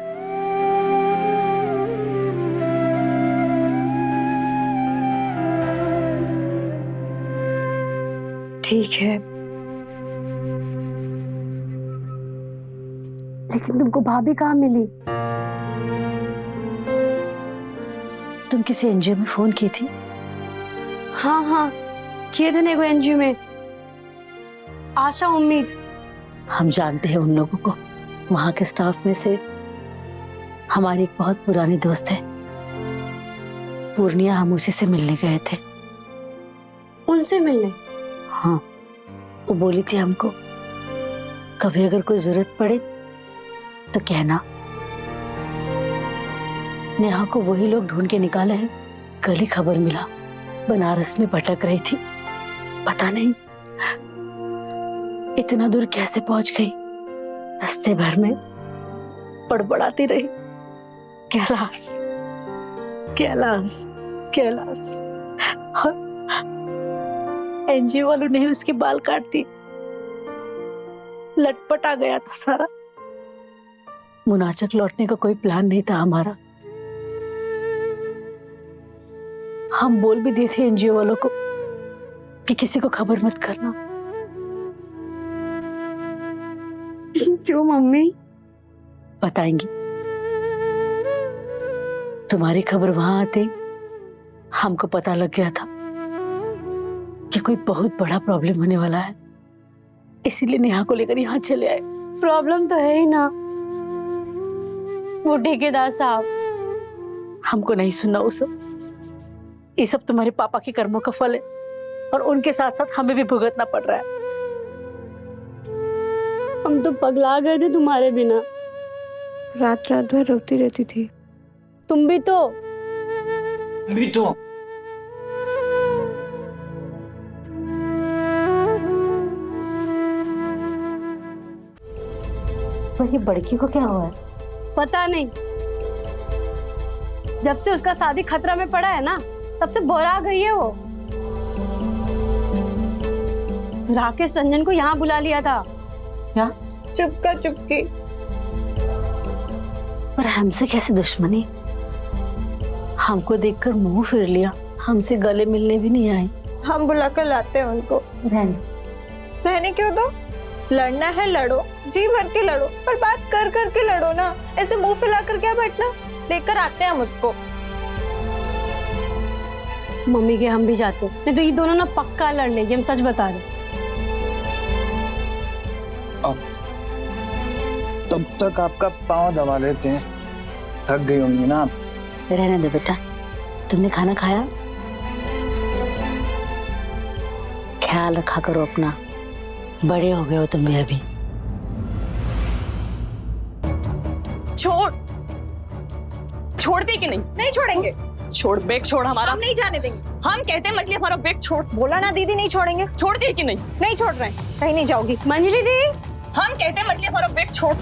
S4: ठीक है, लेकिन तुमको भाभी कहाँ मिली?
S10: तुम किसी एनजीओ में फोन की थी?
S4: हाँ हाँ, किए थे ना एनजीओ में, आशा उम्मीद।
S10: हम जानते हैं उन लोगों को। वहां के स्टाफ में से हमारी एक बहुत पुरानी दोस्त है पूर्णिया, हम उसी से मिलने गए थे।
S4: उनसे मिलने?
S10: हाँ, वो बोली थी हमको कभी अगर कोई जरूरत पड़े तो कहना। नेहा को वही लोग ढूंढ के निकाले हैं। कल ही खबर मिला, बनारस में भटक रही थी। पता नहीं इतना दूर कैसे पहुंच गई। रास्ते भर में बड़बड़ाती रही, कैलाश कैलाश कैलाश। एनजीओ वालों ने उसके बाल काट दिए। लटपट आ गया था सारा। मुनाचक लौटने का कोई प्लान नहीं था हमारा। हम बोल भी दिए थे एनजीओ वालों को कि किसी को खबर मत करना।
S4: क्यों मम्मी?
S10: बताएंगी। तुम्हारी खबर वहां आते हमको पता लग गया था कि कोई बहुत बड़ा प्रॉब्लम होने वाला है, इसीलिए नेहा को लेकर यहाँ चले आए।
S4: प्रॉब्लम तो है ही ना, वो ठेकेदार साहब।
S10: हमको नहीं सुनना वो सब। ये सब तुम्हारे पापा के कर्मों का फल है और उनके साथ साथ हमें भी भुगतना पड़ रहा है।
S4: हम तो पगला गए थे तुम्हारे बिना।
S5: रात रात भर रोती रहती थी।
S4: तुम भी तो।
S10: पर ये बड़की को क्या हुआ है?
S4: पता नहीं, जब से उसका शादी खतरा में पड़ा है ना, तब से बोरा गई है वो। राकेश रंजन को यहाँ बुला लिया था।
S10: क्या?
S5: चुपका चुपकी।
S10: पर हमसे कैसे दुश्मनी? हमको देखकर मुंह फिर लिया, हमसे गले मिलने भी नहीं आई।
S5: हम बुलाकर लाते हैं उनको। रहने क्यों दो? लड़ना है लड़ो, जी भर के लड़ो, पर बात कर कर के लड़ो ना। ऐसे मुंह फैलाकर क्या बैठना? लेकर आते हैं हम उसको।
S4: मम्मी के हम भी जाते, नहीं तो ये दोनों ना पक्का लड़ लेंगे, हम सच बता रहे।
S1: तब तक आपका पाँव दबा लेते हैं, थक गई होंगी ना आप।
S10: रहने दो बेटा, तुमने खाना खाया? ख्याल रखा करो अपना, बड़े हो गए हो तुम भी अभी।
S11: छोड़ दी कि नहीं? नहीं छोड़ेंगे।
S12: छोड़, बैग छोड़ हमारा।
S11: हम नहीं जाने देंगे।
S12: हम कहते हैं मछली हमारा बैग छोड़।
S11: बोला ना दीदी, नहीं छोड़ेंगे।
S12: छोड़ दिए कि नहीं?
S11: नहीं छोड़ रहे हैं, कहीं नहीं जाओगी।
S4: मंजली दी,
S12: हम कहते हैं मछली हमारा बैग छोड़।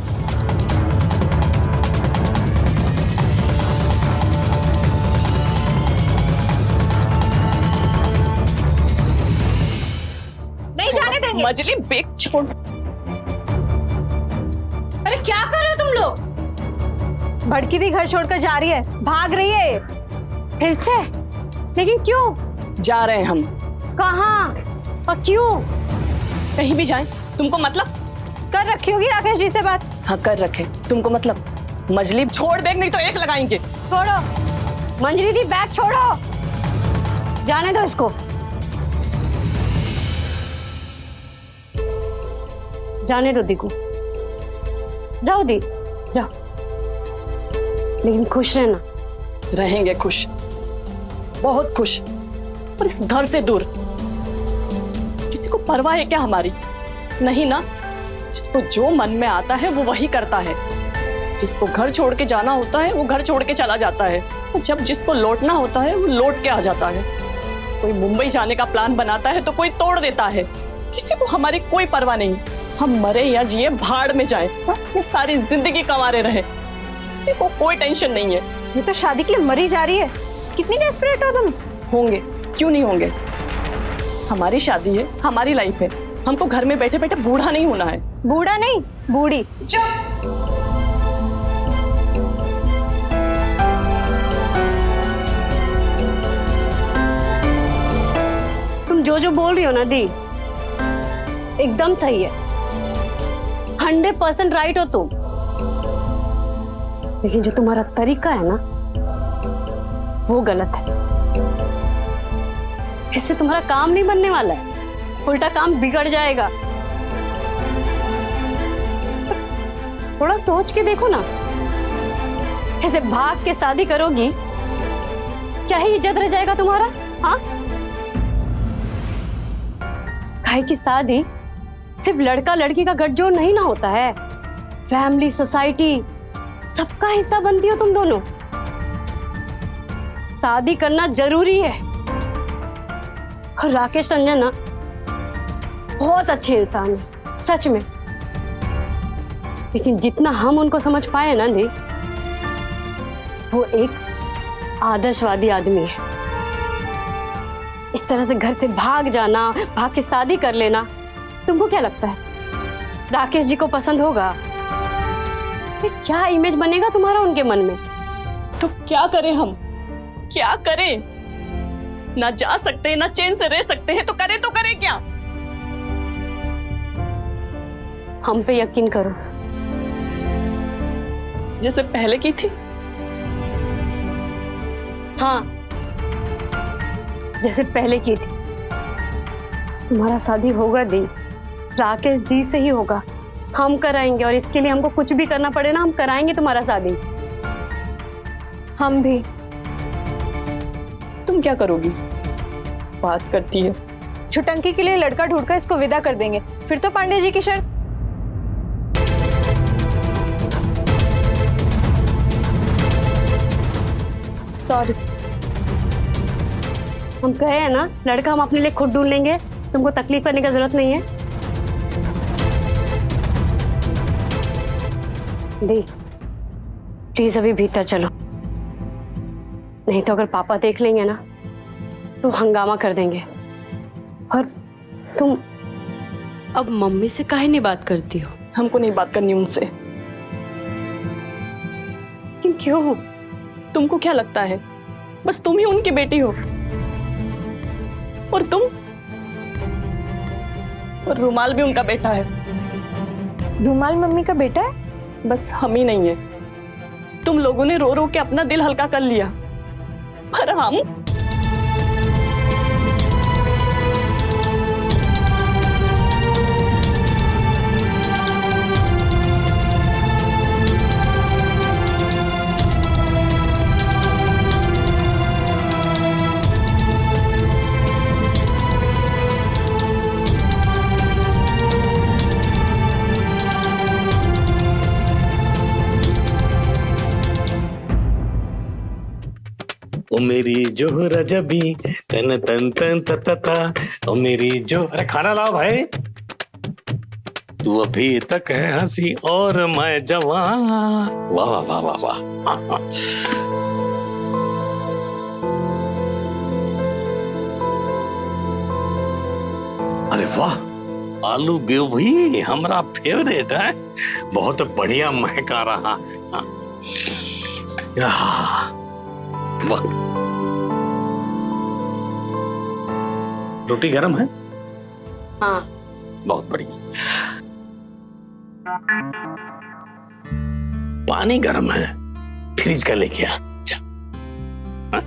S11: नहीं जाने देंगे।
S12: मछली बैग छोड़।
S4: अरे क्या कर रहे हो तुम लोग?
S11: भड़की दी घर छोड़कर जा रही है, भाग रही है।
S4: फिर से? लेकिन क्यों?
S12: जा रहे हैं हम।
S4: कहाँ और क्यों?
S12: कहीं भी जाएं, तुमको मतलब?
S11: कर रखी होगी राकेश जी से बात।
S12: हाँ कर रखे, तुमको मतलब? मछली छोड़, बैग नहीं तो एक लगाएंगे।
S4: छोड़ो मंजली दी, बैग छोड़ो, जाने दो इसको। जाने दो दी को। जाओ दी, जाओ, लेकिन खुश रहना।
S12: रहेंगे खुश, बहुत खुश, पर इस घर से दूर। किसी को परवाह है क्या हमारी? नहीं ना। जिसको जो मन में आता है वो वही करता है। जिसको घर छोड़ के जाना होता है वो घर छोड़ के चला जाता है, और जब जिसको लौटना होता है वो लौट के आ जाता है। कोई मुंबई जाने का प्लान बनाता है तो कोई तोड़ देता है। किसी को हमारी कोई परवाह नहीं। हम मरे या जिए, भाड़ में जाए, ये सारी जिंदगी कमारे रहे, किसी को कोई टेंशन नहीं है।
S11: ये तो शादी के लिए मरी जा रही है। कितनी डेस्परेट हो तुम।
S12: होंगे, क्यों नहीं होंगे। हमारी शादी है, हमारी लाइफ है। हमको घर में बैठे बैठे बूढ़ा नहीं होना है।
S11: बूढ़ा नहीं, बूढ़ी।
S4: जो बोल रही हो ना दी, एकदम सही है। 100% राइट हो तुम। लेकिन जो तुम्हारा तरीका है ना, वो गलत है। इससे तुम्हारा काम नहीं बनने वाला है, उल्टा काम बिगड़ जाएगा। थोड़ा सोच के देखो ना, ऐसे भाग के शादी करोगी, क्या ही इज्जत रह जाएगा तुम्हारा? हाँ, भाई की शादी सिर्फ लड़का लड़की का गठजोड़ नहीं ना होता है, फैमिली, सोसाइटी, सबका हिस्सा बनती हो तुम दोनों। शादी करना जरूरी है। और राकेश रंजन ना बहुत अच्छे इंसान है, सच में। लेकिन जितना हम उनको समझ पाए ना दी, वो एक आदर्शवादी आदमी है। इस तरह से घर से भाग जाना, भाग के शादी कर लेना, तुमको क्या लगता है राकेश जी को पसंद होगा? ये क्या इमेज बनेगा तुम्हारा उनके मन में?
S12: तो क्या करें हम? क्या करें? ना जा सकते, ना चैन से रह सकते हैं, तो करें क्या?
S4: हम पे यकीन करो।
S12: जैसे पहले की थी?
S4: हाँ, जैसे पहले की थी। तुम्हारा शादी होगा दी, राकेश जी से ही होगा। हम कराएंगे, और इसके लिए हमको कुछ भी करना पड़े ना, हम कराएंगे तुम्हारा शादी।
S5: हम भी।
S12: तुम क्या करोगी? बात करती है।
S5: छुटंकी के लिए लड़का ढूंढकर इसको विदा कर देंगे, फिर तो पांडे जी की शर्त। सॉरी।
S4: हम कहे हैं ना, लड़का हम अपने लिए खुद ढूंढ लेंगे, तुमको तकलीफ करने की जरूरत नहीं है। दी, प्लीज अभी भीतर चलो, नहीं तो अगर पापा देख लेंगे ना तो हंगामा कर देंगे। और तुम अब मम्मी से काहे नहीं बात करती हो?
S12: हमको नहीं बात करनी उनसे।
S4: लेकिन क्यों?
S12: तुमको क्या लगता है बस तुम ही उनकी बेटी हो? और तुम? और रुमाल भी उनका बेटा है।
S5: रुमाल मम्मी का बेटा है?
S12: बस हम ही नहीं है। तुम लोगों ने रो रो के अपना दिल हल्का कर लिया, पर हम
S2: ओ मेरी जोहरा जबी तन तन तन तता, ओ मेरी जो, अरे खाना लाओ भाई। तू अभी तक है हंसी और मैं जवान। वाह वाह वाह वाह वाह। अरे वाह, आलू गोभी हमारा फेवरेट है, बहुत बढ़िया महक आ रहा है। वाह, रोटी गरम है?
S4: हाँ,
S2: बहुत बढ़िया। पानी गरम है, फ्रिज का लेके आ। हाँ?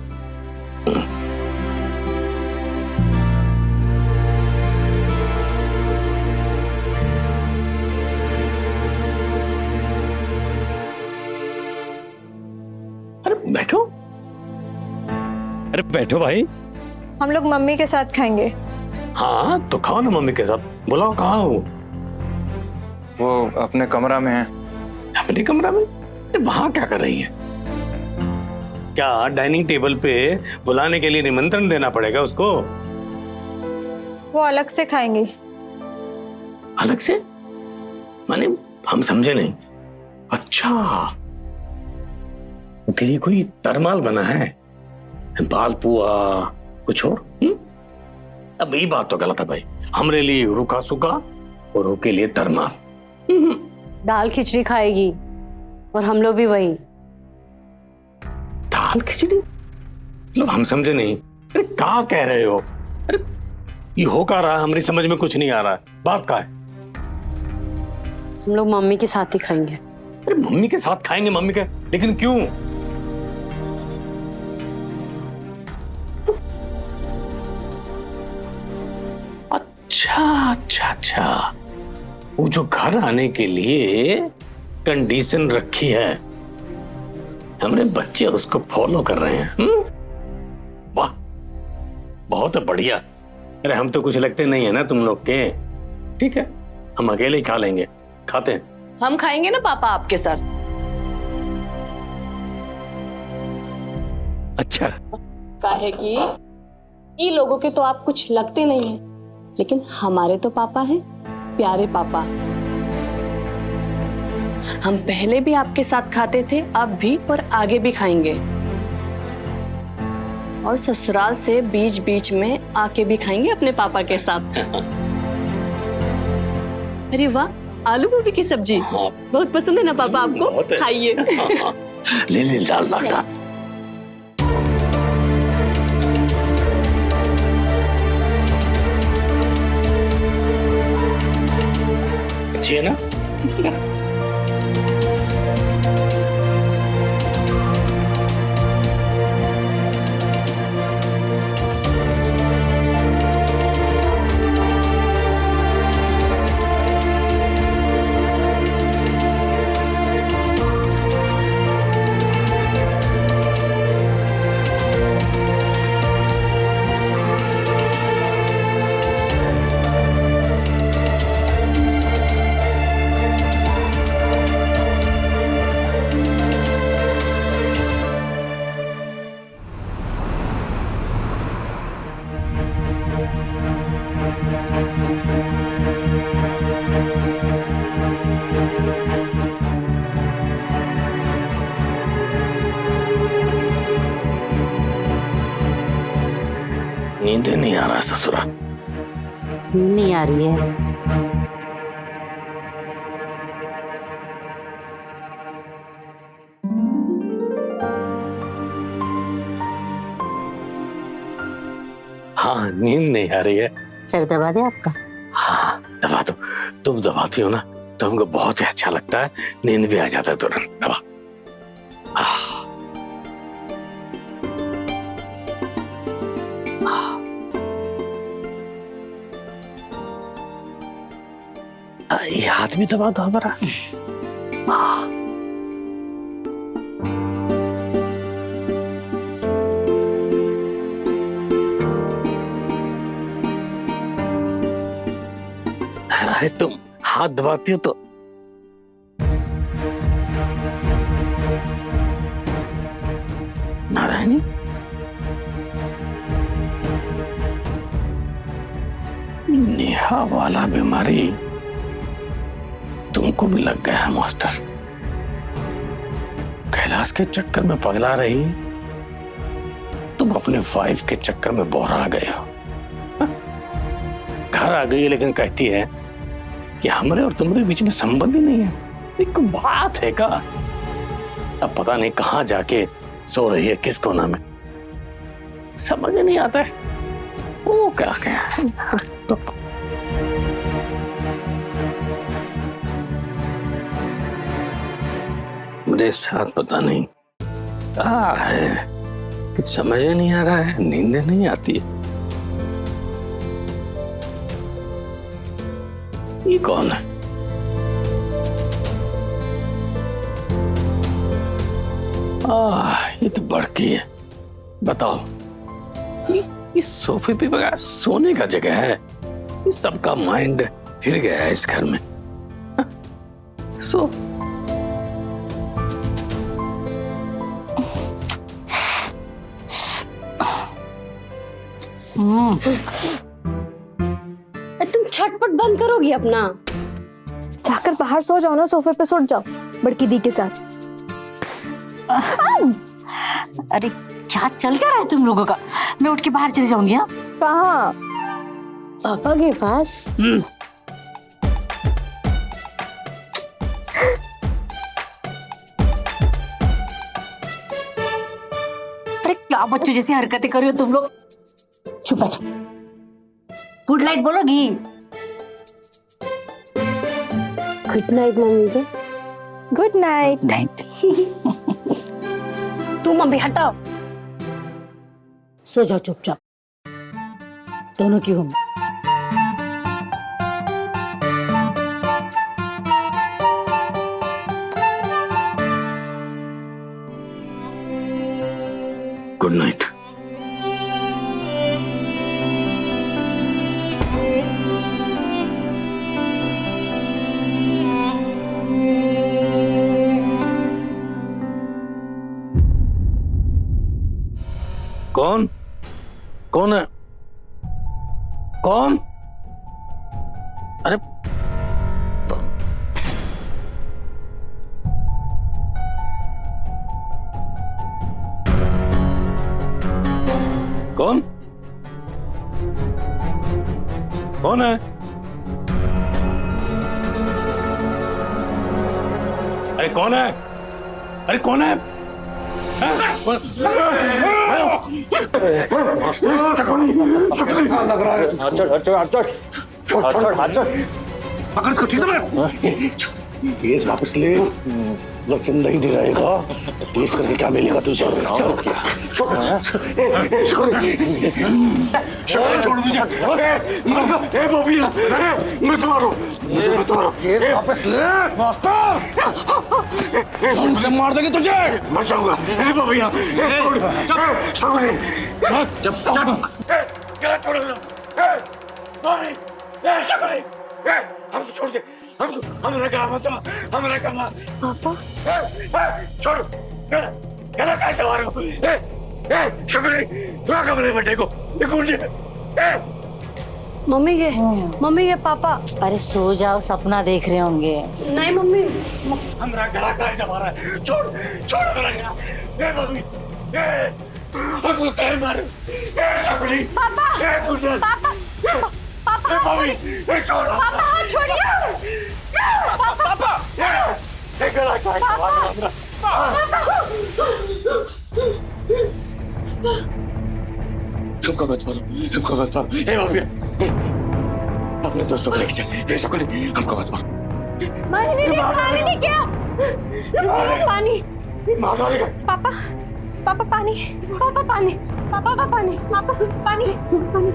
S2: अरे बैठो, अरे बैठो भाई।
S5: हम लोग मम्मी के साथ खाएंगे।
S2: हाँ तो खाओ ना मम्मी के साथ। बुलाओ, कहाँ हो?
S1: वो अपने कमरा में है।
S2: अपने कमरा में? अरे वहां क्या कर रही है? क्या डाइनिंग टेबल पे बुलाने के लिए निमंत्रण देना पड़ेगा उसको?
S5: वो अलग से खाएंगी।
S2: अलग से? माने हम समझे नहीं। अच्छा, उनके लिए कोई तरमाल बना है? बाल पुआ कुछ और? अब ये बात तो गलत है भाई। हमरे लिए रूखा सूखा और उनके लिए तरमाल।
S4: दाल खिचड़ी खाएगी और हम लोग भी वही।
S2: दाल खिचड़ी? मतलब हम समझे नहीं। अरे क्या कह रहे हो? अरे ये हो क्या रहा है? हमारी समझ में कुछ नहीं आ रहा है। बात क्या है?
S4: हम लोग मम्मी के साथ ही खाएंगे।
S2: अरे मम्मी के साथ खाएंगे? मम्मी के, लेकिन क्यों? अच्छा, वो जो घर आने के लिए कंडीशन रखी है, हमारे बच्चे उसको फॉलो कर रहे हैं। वाह, बहुत बढ़िया। अरे हम तो कुछ लगते नहीं है ना तुम लोग के। ठीक है, हम अकेले ही खा लेंगे। खाते हैं।
S12: हम खाएंगे ना पापा आपके साथ।
S2: अच्छा,
S12: काहे कि ये लोगों के तो आप कुछ लगते नहीं है, लेकिन हमारे तो पापा हैं, प्यारे पापा। हम पहले भी आपके साथ खाते थे, अब भी और आगे भी खाएंगे। और ससुराल से बीच बीच में आके भी खाएंगे अपने पापा के साथ। अरे वाह, आलू गोभी की सब्जी बहुत पसंद है ना पापा आपको? खाइए।
S2: ले ले, डाल डाल डाल। अच्छी है ना? नींद नहीं आ रहा ससुरा।
S10: नहीं आ रही है।
S2: हाँ, नींद नहीं आ रही है।
S10: सर दबा दे आपका?
S2: हाँ, दबा दो। तुम दबाती हो ना तो हमको बहुत ही अच्छा लगता है, नींद भी आ जाता है तुरंत। दबा। ये हाथ भी दबा दो हमारा। अरे तुम हाथ दबाती हो तो नारायणी, नेहा वाला बीमारी तुमको भी लग गया है मास्टर। कैलाश के चक्कर में पगला रही, तुम अपने वाइफ के चक्कर में बोरा गए हो। घर आ गई लेकिन कहती है कि हमारे और तुम्हारे बीच में संबंध ही नहीं है। एक बात है का? अब पता नहीं कहां जाके सो रही है, किस कोना में, समझ नहीं आता है। वो क्या तो मेरे साथ पता नहीं क्या है, कुछ समझ नहीं आ रहा है, नींद नहीं आती है। ये कौन है? ये तो बड़की है। बताओ, ये सोफे पे बगैर सोने का जगह है? ये सबका माइंड फिर गया है इस घर में। सो
S4: तुम छटपट बंद करोगी अपना?
S5: जाकर बाहर सो जाओ ना, सोफे पे सो जाओ बड़की दी के साथ।
S10: अरे क्या चल क्या रहा है तुम लोगों का? मैं उठ के बाहर चली जाऊंगी। हाँ,
S5: कहाँ?
S4: पापा के पास।
S10: अरे क्या बच्चों जैसी हरकतें कर रही हो तुम लोग? चुप बैठो। गुड नाइट बोलोगी?
S4: Good night mummy ji.
S9: Good night.
S10: Night.
S12: तू मम्मी हटाओ।
S10: सो जाओ चुपचाप दोनों की रूम।
S2: Good night. कौन कौन है? कौन? अरे कौन? कौन है? अरे कौन है? अरे कौन है?
S8: पकड़ को ठीक है। केस वापस ले। वचन नहीं दे रहेगा तो केस करके क्या मिलेगा तुझे? छोड़ मुझे। मैं तुम्हारा केस वापस ले मास्टर। तुमसे मार देंगे तुझे। मर जाऊंगा। बबिया हमको छोड़ दे। हमको हमारा काम होता हमारा काम।
S4: पापा
S8: छोड़। गला काय दबा रहे हो? शुक्र दुआ कमरे बेटे को
S4: मम्मी के पापा।
S10: अरे सो जाओ, सपना देख रहे होंगे।
S4: नहीं मम्मी।
S8: हमारा गला काय दबा रहा है? छोड़ छोड़ मेरा गला। मम्मी हमको काय मार। शुक्र पापा पापा मम्मी छोड़।
S4: पापा हाथ छोड़िए।
S8: पापा गला काय दबा रहा है? हमको मत मारो। हमको मत मारो। हे मम्मी अपने दोस्तों को लेके जा। शुक्र हमको मत मारो।
S4: पानी नहीं क्या? पानी।
S5: पापा पापा पानी।
S4: पापा पानी। पापा पानी।
S5: पापा पानी।
S4: पानी।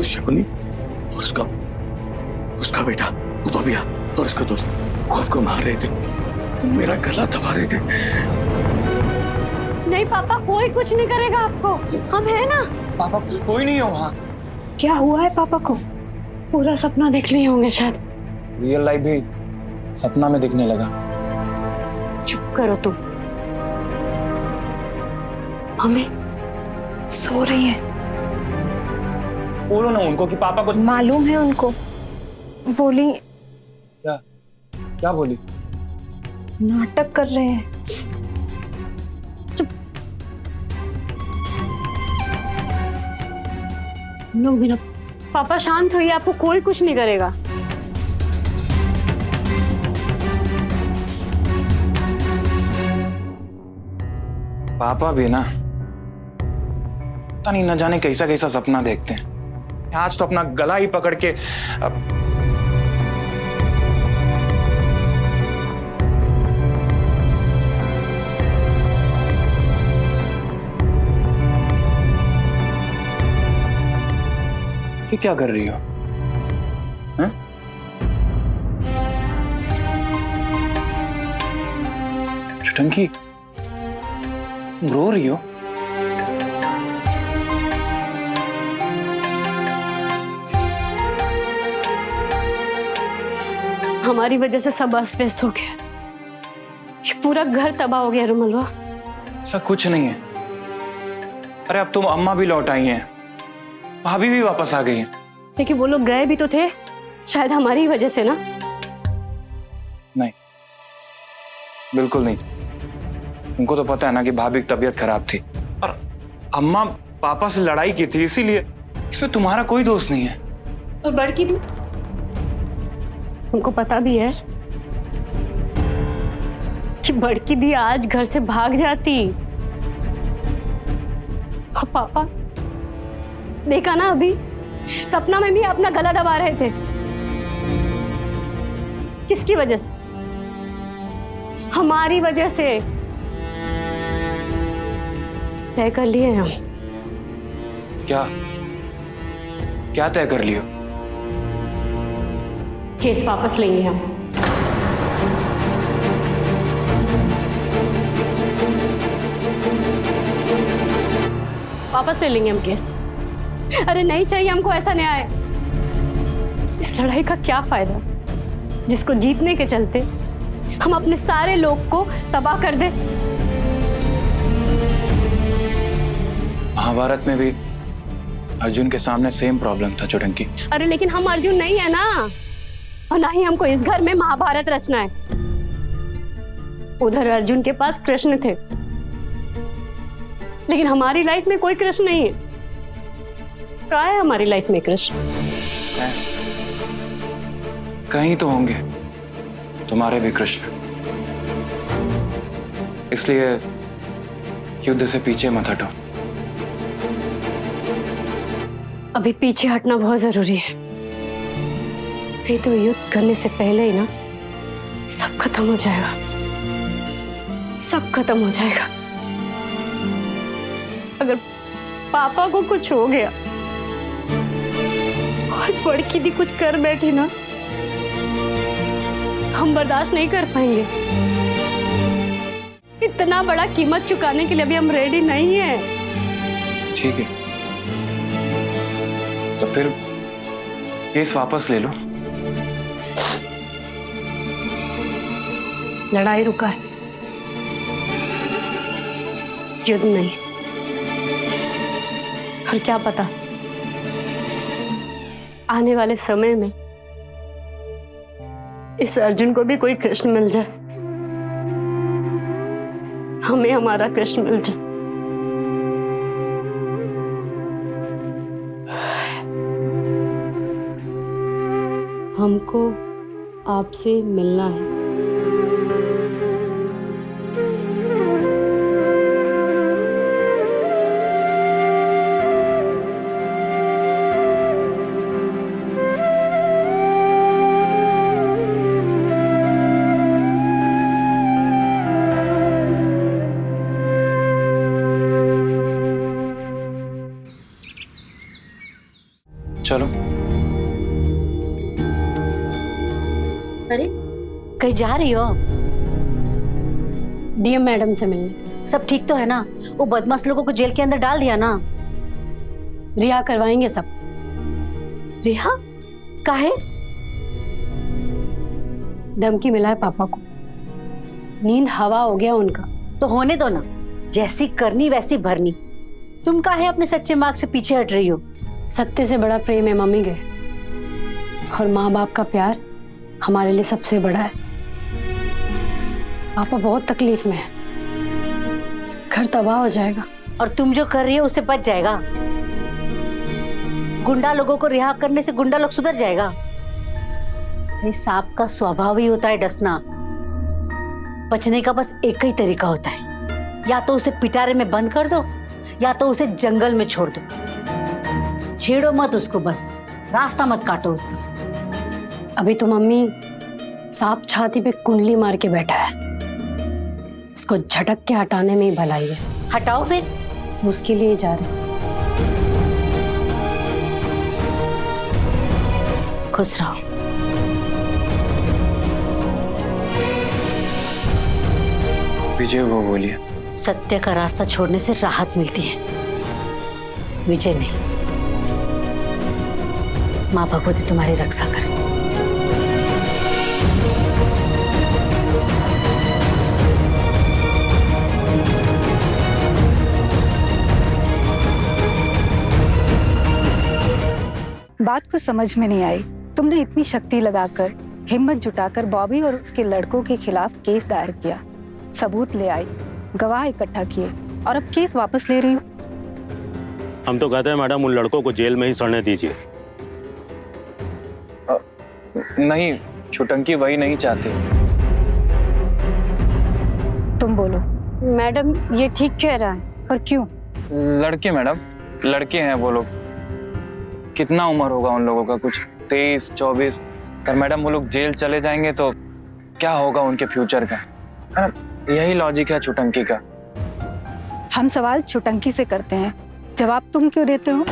S2: शकुनी और उसका बेटा वो बबिया और उसका दोस्त वो आपको मार रहे थे, मेरा गला दबा रहे थे।
S4: नहीं पापा, कोई कुछ नहीं करेगा आपको, हम है ना।
S1: पापा कोई नहीं है वहाँ।
S5: क्या हुआ है पापा को?
S4: पूरा सपना देख लिए होंगे शायद।
S1: रियल लाइफ भी सपना में दिखने लगा।
S4: चुप करो तुम। मम्मी
S5: सो रही है।
S1: बोलो ना उनको कि पापा को
S5: मालूम है उनको। बोली
S1: क्या बोली?
S5: नाटक कर रहे हैं।
S4: लोग भी ना। पापा शांत होइए, आपको कोई कुछ नहीं करेगा।
S1: पापा भी ना पता नहीं न जाने कैसा कैसा सपना देखते हैं। आज तो अपना गला ही पकड़ के ये क्या कर रही हो? हैं? चुटंकी तुम रो रही हो?
S4: हमारी वजह से सब अस्त व्यस्त हो गया। ये पूरा घर तबाह हो गया रुमलवा।
S1: ऐसा कुछ नहीं है। अरे अब तुम अम्मा भी लौट आई हैं, भाभी भी वापस आ गई हैं।
S4: लेकिन वो लोग गए भी तो थे, शायद हमारी वजह से ना।
S1: नहीं, बिल्कुल नहीं। उनको तो पता है ना कि भाभी की तबीयत खराब थी और अम्मा पापा से लड़ाई की थी, इसीलिए इसमें तुम्हारा कोई दोष नहीं है।
S4: और बड़की भी, उनको पता भी है कि बड़की दी आज घर से भाग जाती। पापा देखा ना, अभी सपना में भी अपना गला दबा रहे थे। किसकी वजह से? हमारी वजह से। तय कर लिए हम।
S1: क्या क्या तय कर लियो?
S4: केस वापस लेंगे हम। वापस ले लेंगे हम केस। अरे नहीं चाहिए हमको ऐसा न्याय। इस लड़ाई का क्या फायदा जिसको जीतने के चलते हम अपने सारे लोग को तबाह कर दे।
S1: महाभारत में भी अर्जुन के सामने सेम प्रॉब्लम था चुटंकी।
S4: अरे लेकिन हम अर्जुन नहीं है ना, और ना ही हमको इस घर में महाभारत रचना है। उधर अर्जुन के पास कृष्ण थे, लेकिन हमारी लाइफ में कोई कृष्ण नहीं है। क्या है हमारी लाइफ में कृष्ण?
S1: कहीं तो होंगे तुम्हारे भी कृष्ण। इसलिए युद्ध से पीछे मत हटो।
S4: अभी पीछे हटना बहुत जरूरी है, नहीं तो युद्ध करने से पहले ही ना सब खत्म हो जाएगा। सब खत्म हो जाएगा। अगर पापा को कुछ हो गया और बड़की दी कुछ कर बैठी ना, हम बर्दाश्त नहीं कर पाएंगे। इतना बड़ा कीमत चुकाने के लिए अभी हम रेडी नहीं है।
S1: ठीक है, तो फिर केस वापस ले लो।
S4: लड़ाई रुका है, युद्ध नहीं। और क्या पता आने वाले समय में इस अर्जुन को भी कोई कृष्ण मिल जाए, हमें हमारा कृष्ण मिल जाए। हमको आपसे मिलना है।
S1: चलो।
S10: अरे कहीं जा रही हो?
S4: डीएम मैडम से मिलने।
S10: सब ठीक तो है ना? वो बदमाश लोगों को जेल के अंदर डाल दिया ना?
S4: रिहा करवाएंगे सब।
S10: रिहा? काहे?
S4: धमकी मिला है पापा को, नींद हवा हो गया उनका।
S10: तो होने दो ना, जैसी करनी वैसी भरनी। तुम काहे अपने सच्चे मार्ग से पीछे हट रही हो?
S4: सत्य से बड़ा प्रेम है मम्मी के, और माँ बाप का प्यार हमारे लिए सबसे बड़ा है। पापा बहुत तकलीफ में है, घर तबाह हो जाएगा।
S10: और तुम जो कर रही हो उससे बच जाएगा। गुंडा लोगों को रिहा करने से गुंडा लोग सुधर जाएगा। ये सांप का स्वभाव ही होता है डसना। बचने का बस एक ही तरीका होता है, या तो उसे पिटारे में बंद कर दो, या तो उसे जंगल में छोड़ दो। छेड़ो मत उसको, बस रास्ता मत काटो उसका।
S4: अभी तो मम्मी सांप छाती पे कुंडली मार के बैठा है, इसको झटक के हटाने में ही भलाई है।
S10: हटाओ फिर।
S4: उसके लिए जा रहे।
S10: खुश रहो।
S1: विजय वो बोलिए।
S10: सत्य का रास्ता छोड़ने से राहत मिलती है, विजय नहीं। माँ भगवती तुम्हारी रक्षा करे।
S13: बात को समझ में नहीं आई। तुमने इतनी शक्ति लगाकर, हिम्मत जुटाकर बॉबी और उसके लड़कों के खिलाफ केस दायर किया, सबूत ले आई, गवाह इकट्ठा किए, और अब केस वापस ले रही हो।
S3: हम तो कहते हैं मैडम उन लड़कों को जेल में ही सड़ने दीजिए।
S1: नहीं, छुटंकी वही नहीं चाहती।
S13: तुम बोलो।
S4: मैडम ये ठीक कह रहा है।
S13: पर क्यों?
S1: लड़के मैडम, लड़के हैं वो लोग। कितना उम्र होगा उन लोगों का, कुछ 23, 24। पर मैडम वो लोग जेल चले जाएंगे तो क्या होगा उनके फ्यूचर का, है ना? यही लॉजिक है छुटंकी का।
S13: हम सवाल छुटंकी से करते हैं, जवाब तुम क्यों देते हो?